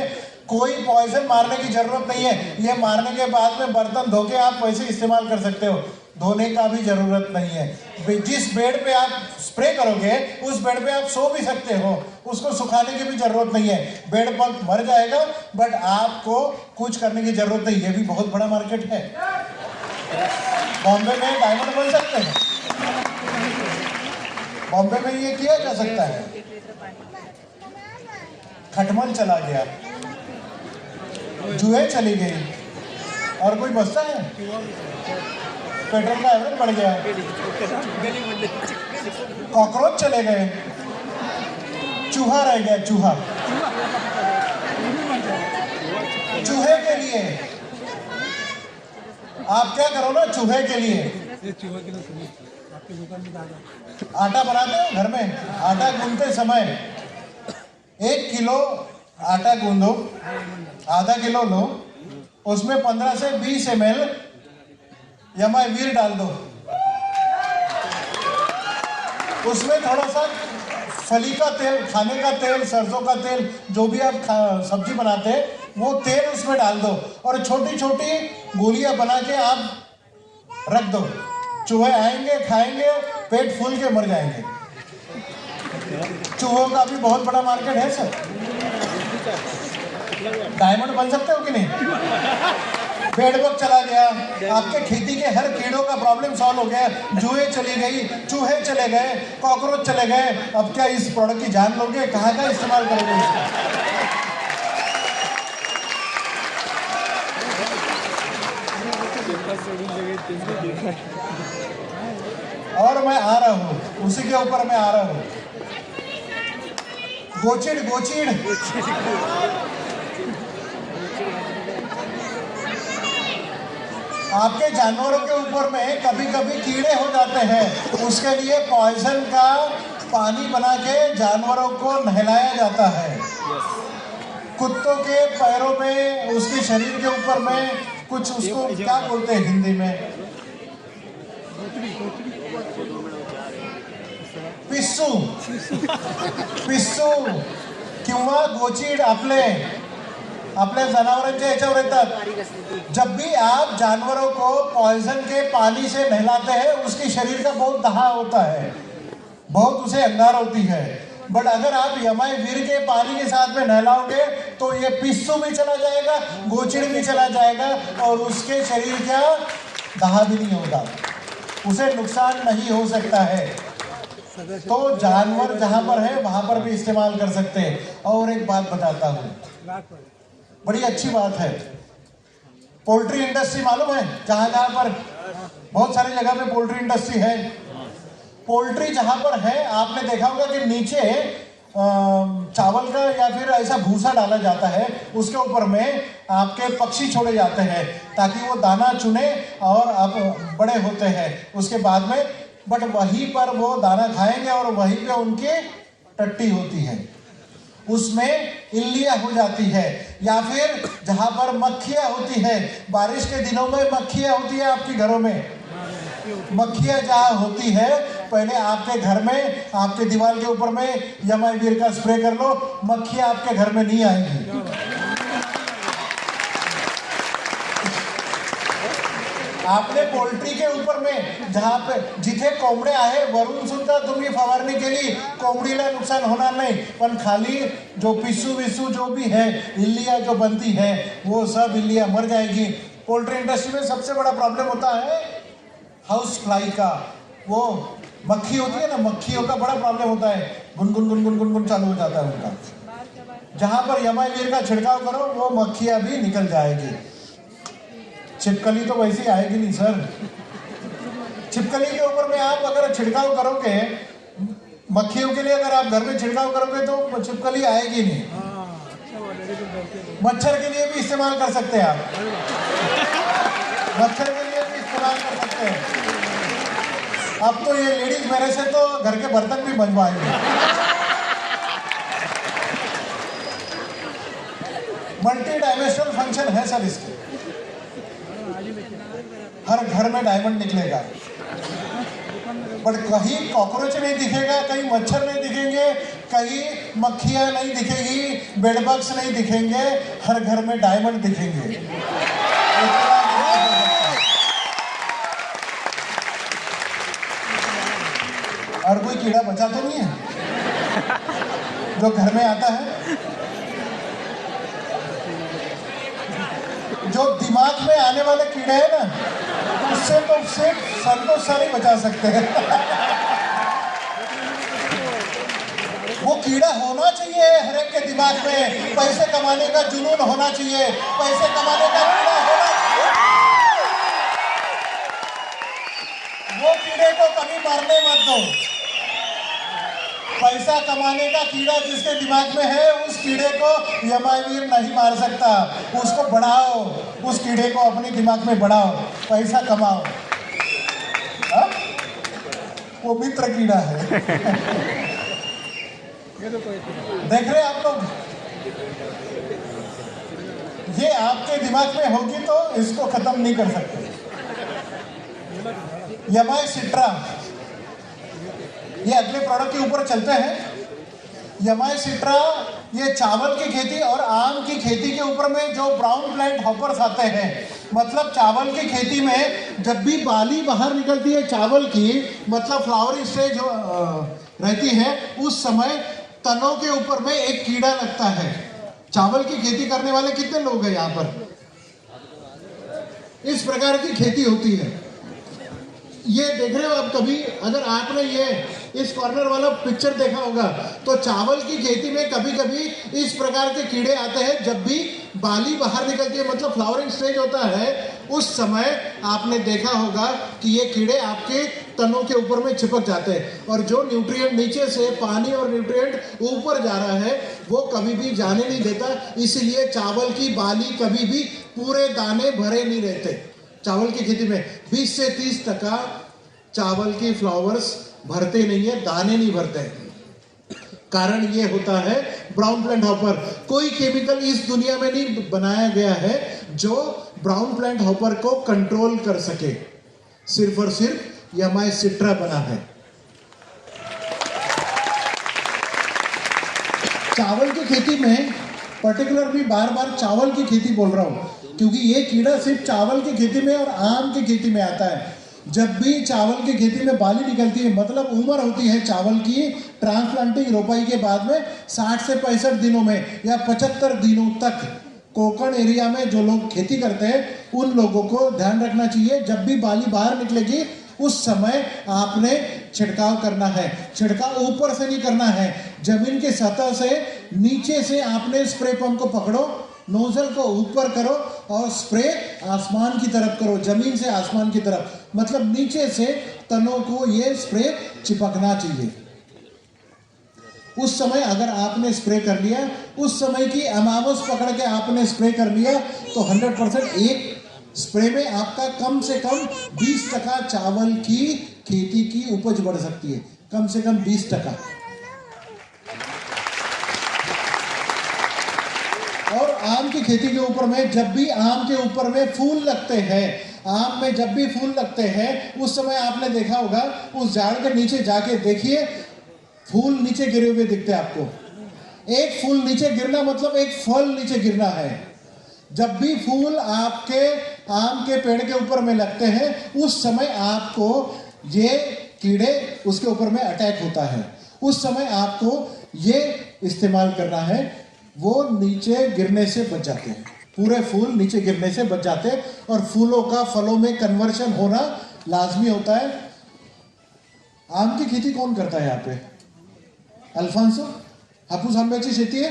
कोई पॉइजन मारने की जरूरत नहीं है। ये मारने के बाद में बर्तन धो के आप वैसे इस्तेमाल कर सकते हो, धोने का भी जरूरत नहीं है। जिस बेड पे आप स्प्रे करोगे उस बेड पे आप सो भी सकते हो, उसको सुखाने की भी जरूरत नहीं है। बेड बग मर जाएगा, बट आपको कुछ करने की जरूरत नहीं। ये भी बहुत बड़ा मार्केट है। बॉम्बे में डायमंड बन सकते हैं, बॉम्बे में ये किया जा सकता है। खटमल चला गया, जुए चली गई, और कोई बचता है? पेट्रोल का एवरेज बढ़ गया, कॉकरोच चले गए, चूहा रह गया। चूहे के लिए आप क्या करो ना, चूहे के लिए आटा बनाते हो घर में। आटा गूंदते समय 1 किलो आटा गूंदो, आधा किलो लो, उसमें 15 से 20 ml एमआई वीर डाल दो, उसमें थोड़ा सा फली का तेल, खाने का तेल, सरसों का तेल, जो भी आप सब्जी बनाते हैं वो तेल उसमें डाल दो, और छोटी छोटी गोलियां बना के आप रख दो। चूहे आएंगे, खाएंगे, पेट फूल के मर जाएंगे। चूहों का भी बहुत बड़ा मार्केट है सर। डायमंड बन सकते हो कि नहीं? बेड बग चला गया, आपके खेती के हर कीड़ों का प्रॉब्लम सॉल्व हो गया। जुए चली गई, चूहे चले गए, कॉकरोच चले गए। अब क्या इस प्रोडक्ट की जान लोगे? कहाँ का इस्तेमाल करोगे इसका? और मैं आ रहा हूँ, उसी के ऊपर मैं आ रहा हूँ। गोचिड़ आपके जानवरों के ऊपर में कभी कभी कीड़े हो जाते हैं, उसके लिए पॉइजन का पानी बना के जानवरों को नहलाया जाता है। कुत्तों के पैरों में, उसके शरीर के ऊपर में कुछ, उसको क्या बोलते हैं हिंदी में? पिस्सू किंवा गोचीड आपले आपल्या जनावरांच्या याच्यावर येतात। जब भी आप जानवरों को पॉइजन के पानी से नहलाते हैं उसके शरीर का बहुत दहा होता है, बहुत उसे अंगार होती है। बट अगर आप यमाई वीर के पानी के साथ में नहलाओगे तो ये पिस्सू भी चला जाएगा, गोचिड़ भी चला जाएगा और उसके शरीर का दहा भी नहीं होगा, उसे नुकसान नहीं हो सकता है। तो जानवर जहां पर है वहां पर भी इस्तेमाल कर सकते हैं। और एक बात बताता हूं, बड़ी अच्छी बात है, पोल्ट्री इंडस्ट्री मालूम है जहां जहां पर बहुत सारी जगह पे पोल्ट्री इंडस्ट्री है। पोल्ट्री जहां पर है आपने देखा होगा कि नीचे चावल का या फिर ऐसा भूसा डाला जाता है, उसके ऊपर में आपके पक्षी छोड़े जाते हैं ताकि वो दाना चुने और आप बड़े होते हैं उसके बाद में। बट वहीं पर वो दाना खाएंगे और वहीं पे उनकी टट्टी होती है, उसमें इल्लियां हो जाती है। या फिर जहां पर मक्खियां होती है, बारिश के दिनों में मक्खियां होती है आपके घरों में, मक्खियां जहां होती है पहले आपके घर में आपके दीवार के ऊपर में यमाई वीर का स्प्रे कर लो, मक्खियां आपके घर में नहीं आएंगी। आपने पोल्ट्री के ऊपर में जहां पे जिथे कोंबड्या आहे वरून सुद्धा तुम्ही फवारणी केली, कोंबडीला नुकसान होणार नहीं, पण खाली जो पिस्सू विस्सू जो भी है, इल्लियां जो बनती है वो सब इल्लियां मर जाएगी। पोल्ट्री इंडस्ट्री में सबसे बड़ा प्रॉब्लम होता है हाउस फ्लाई का, वो मक्खी होती है ना, मक्खियों का बड़ा प्रॉब्लम होता है, गुनगुन गुनगुन गुनगुन चालू हो जाता है उनका। जहां पर यमाई वीर का छिड़काव करो वो मक्खियां भी निकल जाएगी। छिपकली तो वैसी आएगी नहीं सर, छिपकली के ऊपर में आप अगर छिड़काव करोगे, मक्खियों के लिए अगर आप घर में छिड़काव करोगे तो छिपकली आएगी नहीं। मच्छर के लिए भी इस्तेमाल कर सकते हैं आप, मच्छर के लिए भी इस्तेमाल कर सकते हैं। अब तो ये लेडीज मेरे से तो घर के बर्तन भी बनवाएंगे। मल्टी डायमेंशनल फंक्शन है सर इसके, हर घर में डायमंड निकलेगा। बट कहीं कॉकरोच नहीं दिखेगा, कहीं मच्छर नहीं दिखेंगे, कहीं मक्खियां नहीं दिखेगी, बेडबग्स नहीं दिखेंगे, हर घर में डायमंड दिखेंगे। और कोई कीड़ा बचा तो नहीं है जो घर में आता है? जो दिमाग में आने वाले कीड़े हैं ना, उससे तो सिर्फ संतोष सर ही बचा सकते हैं। वो कीड़ा होना चाहिए हर एक के दिमाग में, पैसे कमाने का जुनून होना चाहिए, पैसे कमाने का कीड़ा होना चाहिए। वो कीड़े को कभी मारने मत दो। पैसा कमाने का कीड़ा जिसके दिमाग में है उस कीड़े को यमाई वीर नहीं मार सकता, उसको बढ़ाओ, उस कीड़े को अपने दिमाग में बढ़ाओ, पैसा कमाओ। हा? वो मित्र कीड़ा है। देख रहे आप लोग, ये आपके दिमाग में होगी तो इसको खत्म नहीं कर सकते। यमाई सिट्रा, ये अगले प्रोडक्ट के ऊपर चलते हैं। यमाई सिट्रा ये चावल की खेती और आम की खेती के ऊपर में जो ब्राउन प्लांट हॉपर्स आते हैं, मतलब चावल की खेती में जब भी बाली बाहर निकलती है चावल की, मतलब फ्लावरिंग स्टेज रहती है, उस समय तनों के ऊपर में एक कीड़ा लगता है। चावल की खेती करने वाले कितने लोग हैं यहाँ पर? इस प्रकार की खेती होती है। ये देख रहे हो आप, कभी अगर आपने ये इस कॉर्नर वाला पिक्चर देखा होगा तो चावल की खेती में कभी कभी इस प्रकार के कीड़े आते हैं। जब भी बाली बाहर निकलती है, मतलब फ्लावरिंग स्टेज होता है, उस समय आपने देखा होगा कि ये कीड़े आपके तनों के ऊपर में चिपक जाते हैं और जो न्यूट्रिएंट नीचे से पानी और न्यूट्रिएंट ऊपर जा रहा है वो कभी भी जाने नहीं देता। इसीलिए चावल की बाली कभी भी पूरे दाने भरे नहीं रहते। चावल की खेती में 20 से 30% चावल की फ्लावर्स भरते नहीं है, दाने नहीं भरते हैं। कारण ये होता है ब्राउन प्लांट हॉपर। कोई केमिकल इस दुनिया में नहीं बनाया गया है जो ब्राउन प्लांट हॉपर को कंट्रोल कर सके, सिर्फ और सिर्फ यमाई सिट्रा बना है। चावल की खेती में पर्टिकुलरली बार बार चावल की खेती बोल रहा हूँ, क्योंकि ये कीड़ा सिर्फ चावल की खेती में और आम की खेती में आता है। जब भी चावल की खेती में बाली निकलती है, मतलब उम्र होती है चावल की ट्रांसप्लांटिंग रोपाई के बाद में 60 से 65 दिनों में या 75 दिनों तक कोकण एरिया में जो लोग खेती करते हैं उन लोगों को ध्यान रखना चाहिए, जब भी बाली बाहर निकलेगी उस समय आपने छिड़काव करना है। छिड़काव ऊपर से नहीं करना है, जमीन की सतह से नीचे से आपने स्प्रे पंप को पकड़ो, नोजल को ऊपर करो और स्प्रे आसमान की तरफ करो, जमीन से आसमान की तरफ, मतलब नीचे से तनों को ये स्प्रे चिपकना चाहिए। उस समय अगर आपने स्प्रे कर लिया, उस समय की अमावस पकड़ के आपने स्प्रे कर लिया तो 100% एक स्प्रे में आपका कम से कम 20% चावल की खेती की उपज बढ़ सकती है, कम से कम 20%। और आम की खेती के ऊपर में जब भी आम के ऊपर में फूल लगते हैं, आम में जब भी फूल लगते हैं उस समय आपने देखा होगा उस झाड़ के नीचे जाके देखिए, फूल नीचे गिरे हुए दिखते हैं आपको। एक फूल नीचे गिरना मतलब एक फल नीचे गिरना है। जब भी फूल आपके आम के पेड़ के ऊपर में लगते हैं उस समय आपको ये कीड़े उसके ऊपर में अटैक होता है, उस समय आपको ये इस्तेमाल करना है, वो नीचे गिरने से बच जाते हैं, पूरे फूल नीचे गिरने से बच जाते हैं और फूलों का फलों में कन्वर्शन होना लाजमी होता है। आम की खेती कौन करता है यहाँ पे? अल्फांसो, हापूस आंब्याची शेती है।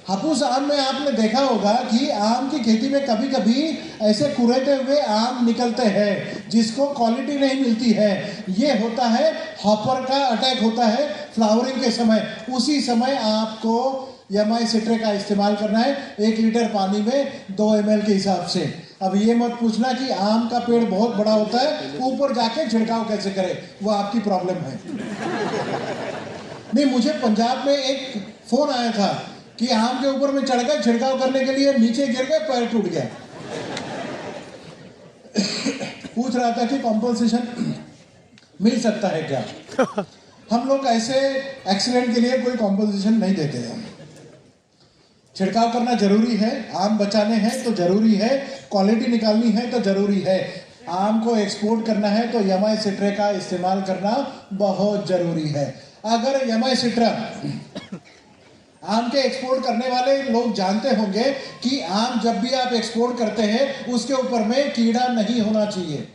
हापूस आम में आपने देखा होगा कि आम की खेती में कभी कभी ऐसे कुरेदे हुए आम निकलते हैं जिसको क्वालिटी नहीं मिलती है। ये होता है हॉपर का अटैक होता है फ्लावरिंग के समय। उसी समय आपको एमआई सिट्रे का इस्तेमाल करना है 1 लीटर पानी में 2 ml के हिसाब से। अब ये मत पूछना कि आम का पेड़ बहुत बड़ा होता है, ऊपर जाके छिड़काव कैसे करें, वो आपकी प्रॉब्लम है। नहीं, मुझे पंजाब में एक फोन आया था कि आम के ऊपर में चढ़ गए छिड़काव करने के लिए, नीचे गिर गए, पैर टूट गया। पूछ रहा था कि कॉम्पनसेशन मिल सकता है क्या। हम लोग ऐसे एक्सीडेंट के लिए कोई कॉम्पनसेशन नहीं देते हैं। छिड़काव करना जरूरी है, आम बचाने हैं तो जरूरी है, क्वालिटी निकालनी है तो जरूरी है, आम को एक्सपोर्ट करना है तो एमआई सिट्रे का इस्तेमाल करना बहुत जरूरी है। अगर एमआई सिट्रा आम के एक्सपोर्ट करने वाले लोग जानते होंगे कि आम जब भी आप एक्सपोर्ट करते हैं उसके ऊपर में कीड़ा नहीं होना चाहिए,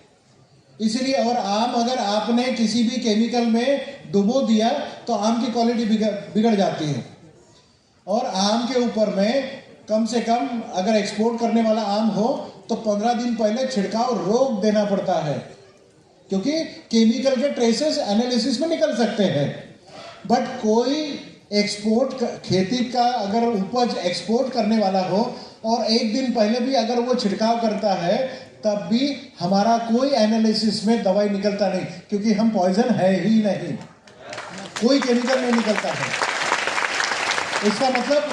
इसलिए। और आम अगर आपने किसी भी केमिकल में डुबो दिया तो आम की क्वालिटी बिगड़ जाती है। और आम के ऊपर में कम से कम अगर एक्सपोर्ट करने वाला आम हो तो 15 दिन पहले छिड़काव रोक देना पड़ता है, क्योंकि केमिकल के ट्रेसेस एनालिसिस में निकल सकते हैं। बट कोई एक्सपोर्ट खेती का अगर उपज एक्सपोर्ट करने वाला हो और 1 दिन पहले भी अगर वो छिड़काव करता है तब भी हमारा कोई एनालिसिस में दवाई निकलता नहीं, क्योंकि हम पॉइजन है ही नहीं, कोई केमिकल नहीं निकलता है। इसका मतलब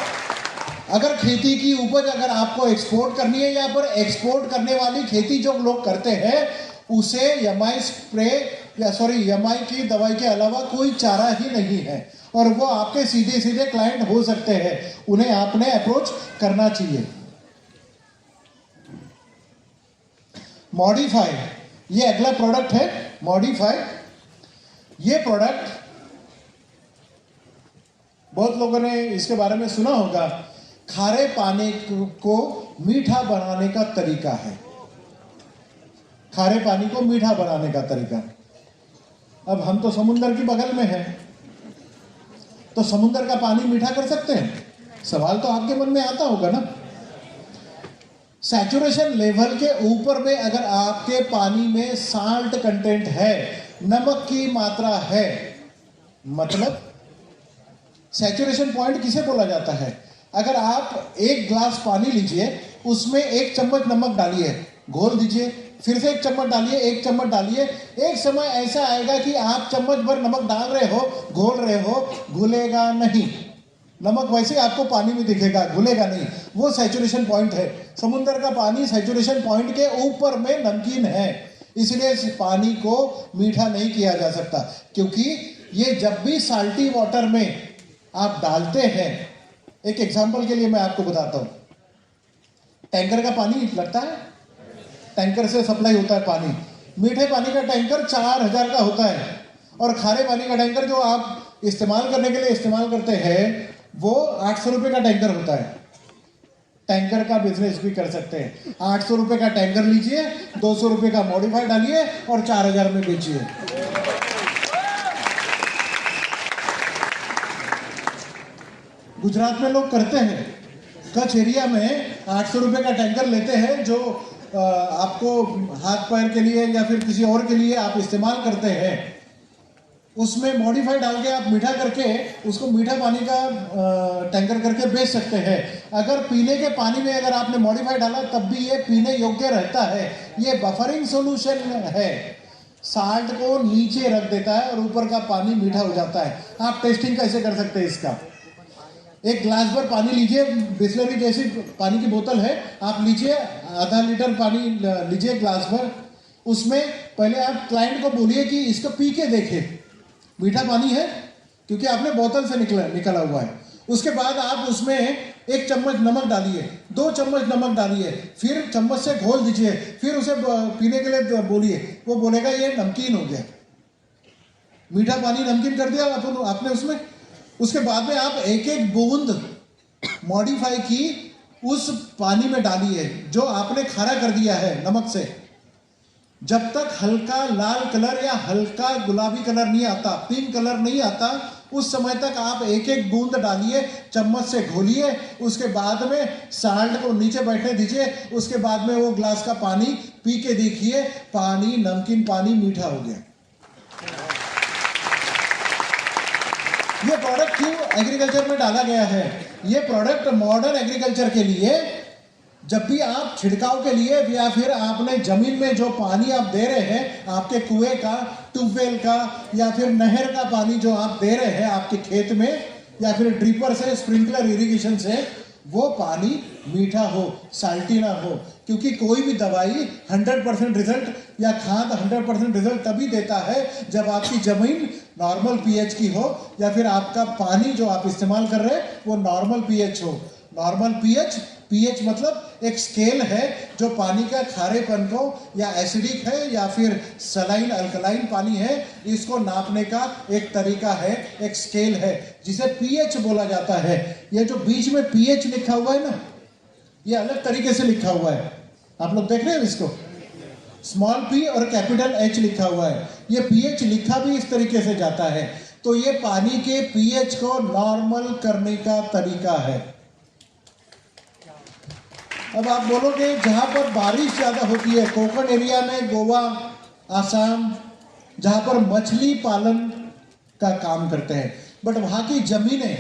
अगर खेती की उपज अगर आपको एक्सपोर्ट करनी है या पर एक्सपोर्ट करने वाली खेती जो लोग करते हैं उसे एमआई स्प्रे या एमआई की दवाई के अलावा कोई चारा ही नहीं है, और वो आपके सीधे सीधे क्लाइंट हो सकते हैं, उन्हें आपने अप्रोच करना चाहिए। मॉडिफाई, ये अगला प्रोडक्ट है मॉडिफाई। ये प्रोडक्ट बहुत लोगों ने इसके बारे में सुना होगा। खारे पानी को मीठा बनाने का तरीका है, खारे पानी को मीठा बनाने का तरीका। अब हम तो समुद्र की बगल में हैं, तो समुद्र का पानी मीठा कर सकते हैं? सवाल तो आपके मन में आता होगा ना। सैचुरेशन लेवल के ऊपर में अगर आपके पानी में साल्ट कंटेंट है, नमक की मात्रा है, मतलब सैचुरेशन पॉइंट किसे बोला जाता है? अगर आप 1 ग्लास पानी लीजिए, उसमें 1 चम्मच नमक डालिए, घोल दीजिए, फिर से 1 चम्मच डालिए, 1 चम्मच डालिए। एक समय ऐसा आएगा कि आप चम्मच भर नमक डाल रहे हो, घोल रहे हो, घुलेगा नहीं। नमक वैसे आपको पानी में दिखेगा, घुलेगा नहीं। वो सैचुरेशन पॉइंट है। समुद्र का पानी सैचुरेशन पॉइंट के ऊपर में नमकीन है, इसलिए इस पानी को मीठा नहीं किया जा सकता, क्योंकि ये जब भी साल्टी वाटर में आप डालते हैं एक एग्जाम्पल के लिए मैं आपको बताता हूँ। टैंकर का पानी लगता है, टैंकर से सप्लाई होता है पानी। मीठे पानी का टैंकर 4000 का होता है और खारे पानी का टैंकर जो आप इस्तेमाल करने के लिए इस्तेमाल करते हैं वो 800 रुपये का टैंकर होता है। टैंकर का बिजनेस भी कर सकते हैं। 800 रुपये का टैंकर लीजिए, 200 रुपये का मॉडिफाई डालिए और 4000 में बेचिए। गुजरात में लोग करते हैं, कच्छ एरिया में 800 रुपये का टैंकर लेते हैं जो आपको हाथ पैर के लिए या फिर किसी और के लिए आप इस्तेमाल करते हैं। उसमें मॉडिफाई डाल के आप मीठा करके उसको मीठा पानी का टैंकर करके बेच सकते हैं। अगर पीने के पानी में अगर आपने मॉडिफाई डाला तब भी ये पीने योग्य रहता है। ये बफरिंग सॉल्यूशन है, साल्ट को नीचे रख देता है और ऊपर का पानी मीठा हो जाता है। आप टेस्टिंग कैसे कर सकते हैं इसका? एक ग्लास भर पानी लीजिए, बिस्लरी जैसी पानी की बोतल है, आप लीजिए, आधा लीटर पानी लीजिए ग्लास भर। उसमें पहले आप क्लाइंट को बोलिए कि इसको पी के देखे, मीठा पानी है क्योंकि आपने बोतल से निकला हुआ है। उसके बाद आप उसमें 1 चम्मच नमक डालिए, 2 चम्मच नमक डालिए, फिर चम्मच से घोल दीजिए, फिर उसे पीने के लिए बोलिए। वो बोलेगा ये नमकीन हो गया, मीठा पानी नमकीन कर दिया आपने उसमें। उसके बाद में आप एक एक बूंद मॉडिफाई की उस पानी में डाली है जो आपने खारा कर दिया है नमक से। जब तक हल्का लाल कलर या हल्का गुलाबी कलर नहीं आता, पिंक कलर नहीं आता, उस समय तक आप एक एक बूंद डालिए, चम्मच से घोलिए। उसके बाद में साल्ट को नीचे बैठने दीजिए। उसके बाद में वो ग्लास का पानी पी के देखिए, पानी नमकीन पानी मीठा हो गया। ये प्रोडक्ट क्यों एग्रीकल्चर में डाला गया है? ये प्रोडक्ट मॉडर्न एग्रीकल्चर के लिए, जब भी आप छिड़काव के लिए या फिर आपने जमीन में जो पानी आप दे रहे हैं, आपके कुएं का, ट्यूबवेल का या फिर नहर का पानी जो आप दे रहे हैं आपके खेत में या फिर ड्रिपर से, स्प्रिंकलर इरिगेशन से, वो पानी मीठा हो, साल्टी ना हो। क्योंकि कोई भी दवाई 100% रिजल्ट या खाद 100% रिजल्ट तभी देता है जब आपकी जमीन नॉर्मल पीएच की हो या फिर आपका पानी जो आप इस्तेमाल कर रहे हैं वो नॉर्मल पीएच हो। नॉर्मल पीएच मतलब एक स्केल है जो पानी का खारेपन को या एसिडिक है या फिर सलाइन अल्कलाइन पानी है, इसको नापने का एक तरीका है, एक स्केल है जिसे पीएच बोला जाता है। ये जो बीच में पीएच लिखा हुआ है ना, ये अलग तरीके से लिखा हुआ है। आप लोग देख रहे हैं इसको, स्मॉल पी और कैपिटल एच लिखा हुआ है। ये पीएच लिखा भी इस तरीके से जाता है। तो ये पानी के पीएच को नॉर्मल करने का तरीका है। अब आप बोलोगे जहां पर बारिश ज्यादा होती है, कोकण एरिया में, गोवा, आसाम, जहां पर मछली पालन का काम करते हैं, बट वहां की जमीनें,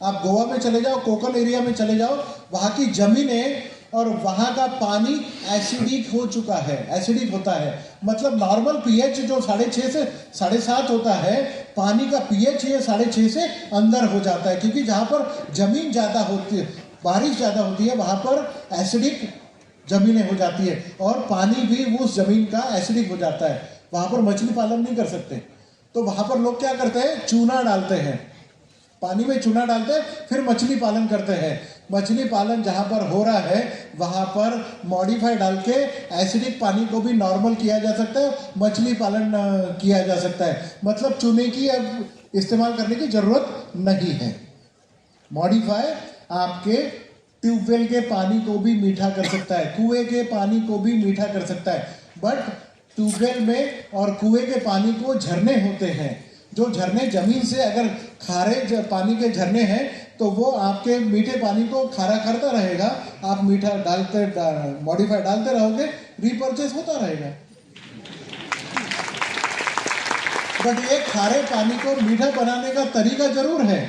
आप गोवा में चले जाओ, कोकण एरिया में चले जाओ, वहां की जमीनें और वहां का पानी एसिडिक हो चुका है, एसिडिक होता है। मतलब नॉर्मल पीएच जो 6.5 से 7.5 होता है, पानी का पीएच ये 6.5 से अंदर हो जाता है। क्योंकि जहां पर जमीन ज्यादा होती है, बारिश ज्यादा होती है, वहां पर एसिडिक जमीनें हो जाती है और पानी भी उस जमीन का एसिडिक हो जाता है। वहां पर मछली पालन नहीं कर सकते, तो वहां पर लोग क्या करते हैं, चूना डालते हैं, पानी में चूना डालते हैं, फिर मछली पालन करते हैं। मछली पालन जहां पर हो रहा है वहां पर मॉडिफाई डाल के एसिडिक पानी को भी नॉर्मल किया जा सकता है, मछली पालन किया जा सकता है। मतलब चूने की अब इस्तेमाल करने की जरूरत नहीं है। मॉडिफाई आपके ट्यूबवेल के पानी को भी मीठा कर सकता है, कुएं के पानी को भी मीठा कर सकता है। बट ट्यूबवेल में और कुएं के पानी को झरने होते हैं, जो झरने जमीन से अगर खारे पानी के झरने हैं तो वो आपके मीठे पानी को खारा करता रहेगा। आप मीठा मॉडिफाई डालते रहोगे, रिपर्चेस होता रहेगा। बट ये खारे पानी को मीठा बनाने का तरीका जरूर है,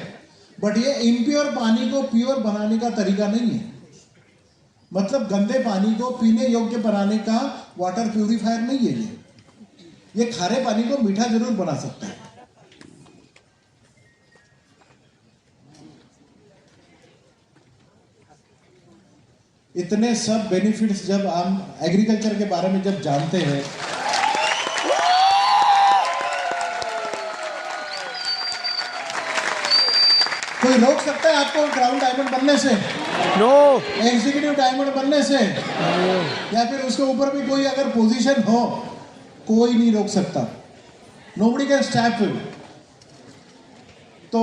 बट ये इम्प्योर पानी को प्योर बनाने का तरीका नहीं है। मतलब गंदे पानी को पीने योग्य बनाने का वाटर प्यूरिफायर नहीं है ये खारे पानी को मीठा जरूर बना सकता है। इतने सब बेनिफिट्स जब हम एग्रीकल्चर के बारे में जब जानते हैं, कोई रोक सकता है आपको क्राउन डायमंड बनने से? नो। एग्जीक्यूटिव डायमंड बनने से? या फिर उसके ऊपर भी कोई अगर पोजीशन हो, कोई नहीं रोक सकता। Nobody can stop him. तो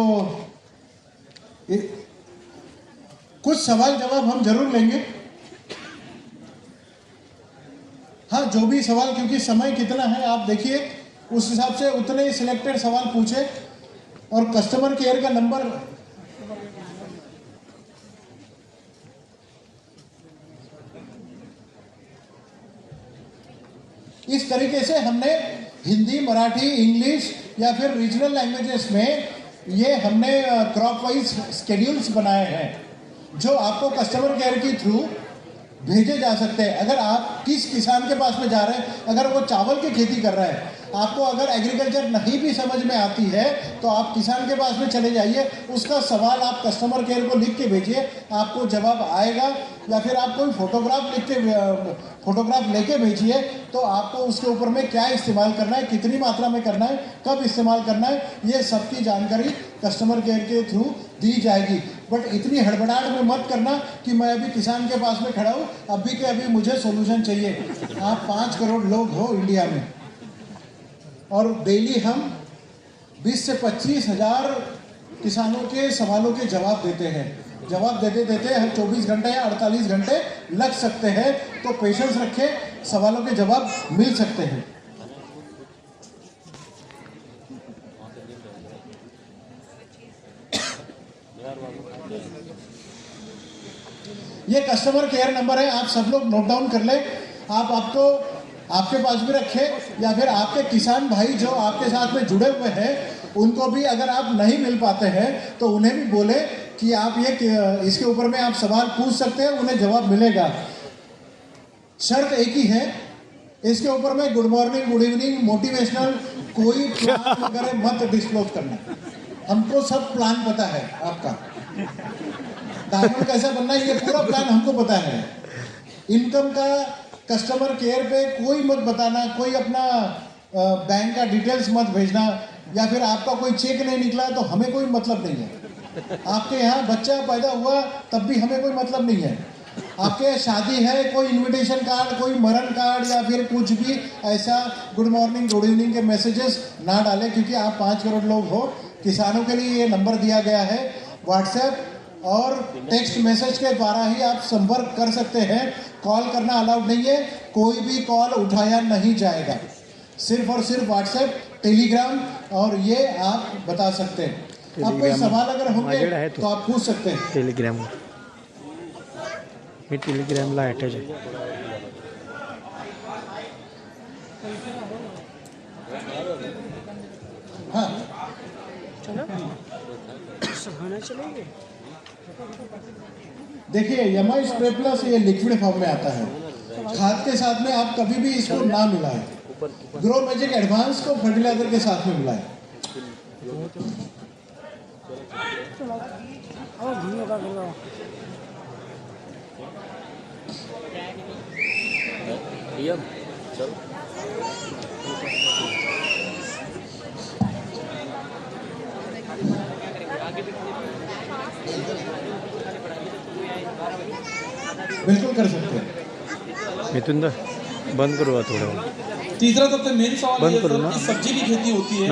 कुछ सवाल जवाब हम जरूर लेंगे। हाँ, जो भी सवाल, क्योंकि समय कितना है आप देखिए, उस हिसाब से उतने ही सिलेक्टेड सवाल पूछे। और कस्टमर केयर का नंबर इस तरीके से हमने हिंदी, मराठी, इंग्लिश या फिर रीजनल लैंग्वेजेस में ये हमने क्रॉप वाइज स्केड्यूल्स बनाए हैं जो आपको कस्टमर केयर के थ्रू भेजे जा सकते हैं। अगर आप किस किसान के पास में जा रहे हैं, अगर वो चावल की खेती कर रहा है, आपको अगर एग्रीकल्चर नहीं भी समझ में आती है तो आप किसान के पास में चले जाइए, उसका सवाल आप कस्टमर केयर को लिख के भेजिए, आपको जवाब आएगा। या फिर आप कोई फोटोग्राफ लेके भेजिए, तो आपको उसके ऊपर में क्या इस्तेमाल करना है, कितनी मात्रा में करना है, कब इस्तेमाल करना है, ये सबकी जानकारी कस्टमर केयर के थ्रू दी जाएगी। बट इतनी हड़बड़ाहट में मत करना कि मैं अभी किसान के पास में खड़ा हूँ, अभी के अभी मुझे सोल्यूशन चाहिए। आप 5 करोड़ लोग हो इंडिया में, और डेली हम 20 से 25 हज़ार किसानों के सवालों के जवाब देते हैं। जवाब देते देते हम 24 घंटे या 48 घंटे लग सकते हैं। तो पेशेंस रखें, सवालों के जवाब मिल सकते हैं। ये कस्टमर केयर नंबर है, आप सब लोग नोट डाउन कर लें। आपको आपके पास भी रखें, या फिर आपके किसान भाई जो आपके साथ में जुड़े हुए हैं उनको भी अगर आप नहीं मिल पाते हैं तो उन्हें भी बोले कि आप ये इसके ऊपर में आप सवाल पूछ सकते हैं, उन्हें जवाब मिलेगा। शर्त एक ही है, इसके ऊपर में good morning, good evening, motivational कोई प्लान वगैरह मत डिस्क्लोज करना। हमको सब प्लान पता है आपका, डायमंड कैसा बनना है ये पूरा प्लान हमको पता है। इनकम का कस्टमर केयर पे कोई मत बताना, कोई अपना बैंक का डिटेल्स मत भेजना, या फिर आपका कोई चेक नहीं निकला तो हमें कोई मतलब नहीं है। आपके यहाँ बच्चा पैदा हुआ तब भी हमें कोई मतलब नहीं है। आपके यहाँ शादी है, कोई इनविटेशन कार्ड, कोई मरण कार्ड या फिर कुछ भी ऐसा गुड मॉर्निंग, गुड इवनिंग के मैसेजेस ना डालें, क्योंकि आप 5 करोड़ लोग हो। किसानों के लिए ये नंबर दिया गया है, व्हाट्सएप और टेक्स्ट मैसेज के द्वारा ही आप संपर्क कर सकते हैं। कॉल करना अलाउड नहीं है, कोई भी कॉल उठाया नहीं जाएगा। सिर्फ और सिर्फ व्हाट्सएप, टेलीग्राम, और ये आप बता सकते हैं। आप कोई सवाल अगर होंगे तो आप पूछ सकते हैं। टेलीग्राम मी टेलीग्रामला अटॅच आहे। हाँ, देखिए यमाई स्प्रे प्लस ये लिक्विड फॉर्म में आता है। खाद के साथ में आप कभी भी इसको ना मिलाएं। ग्रो मैजिक एडवांस को फर्टिलाइजर के साथ में मिलाएं। बिल्कुल कर सकते हैं। मिथुन दा बंद करू थोड़ा। तीसरा सबसे मेन सवाल बंद ये करो सर ना। कि सब्जी की खेती होती है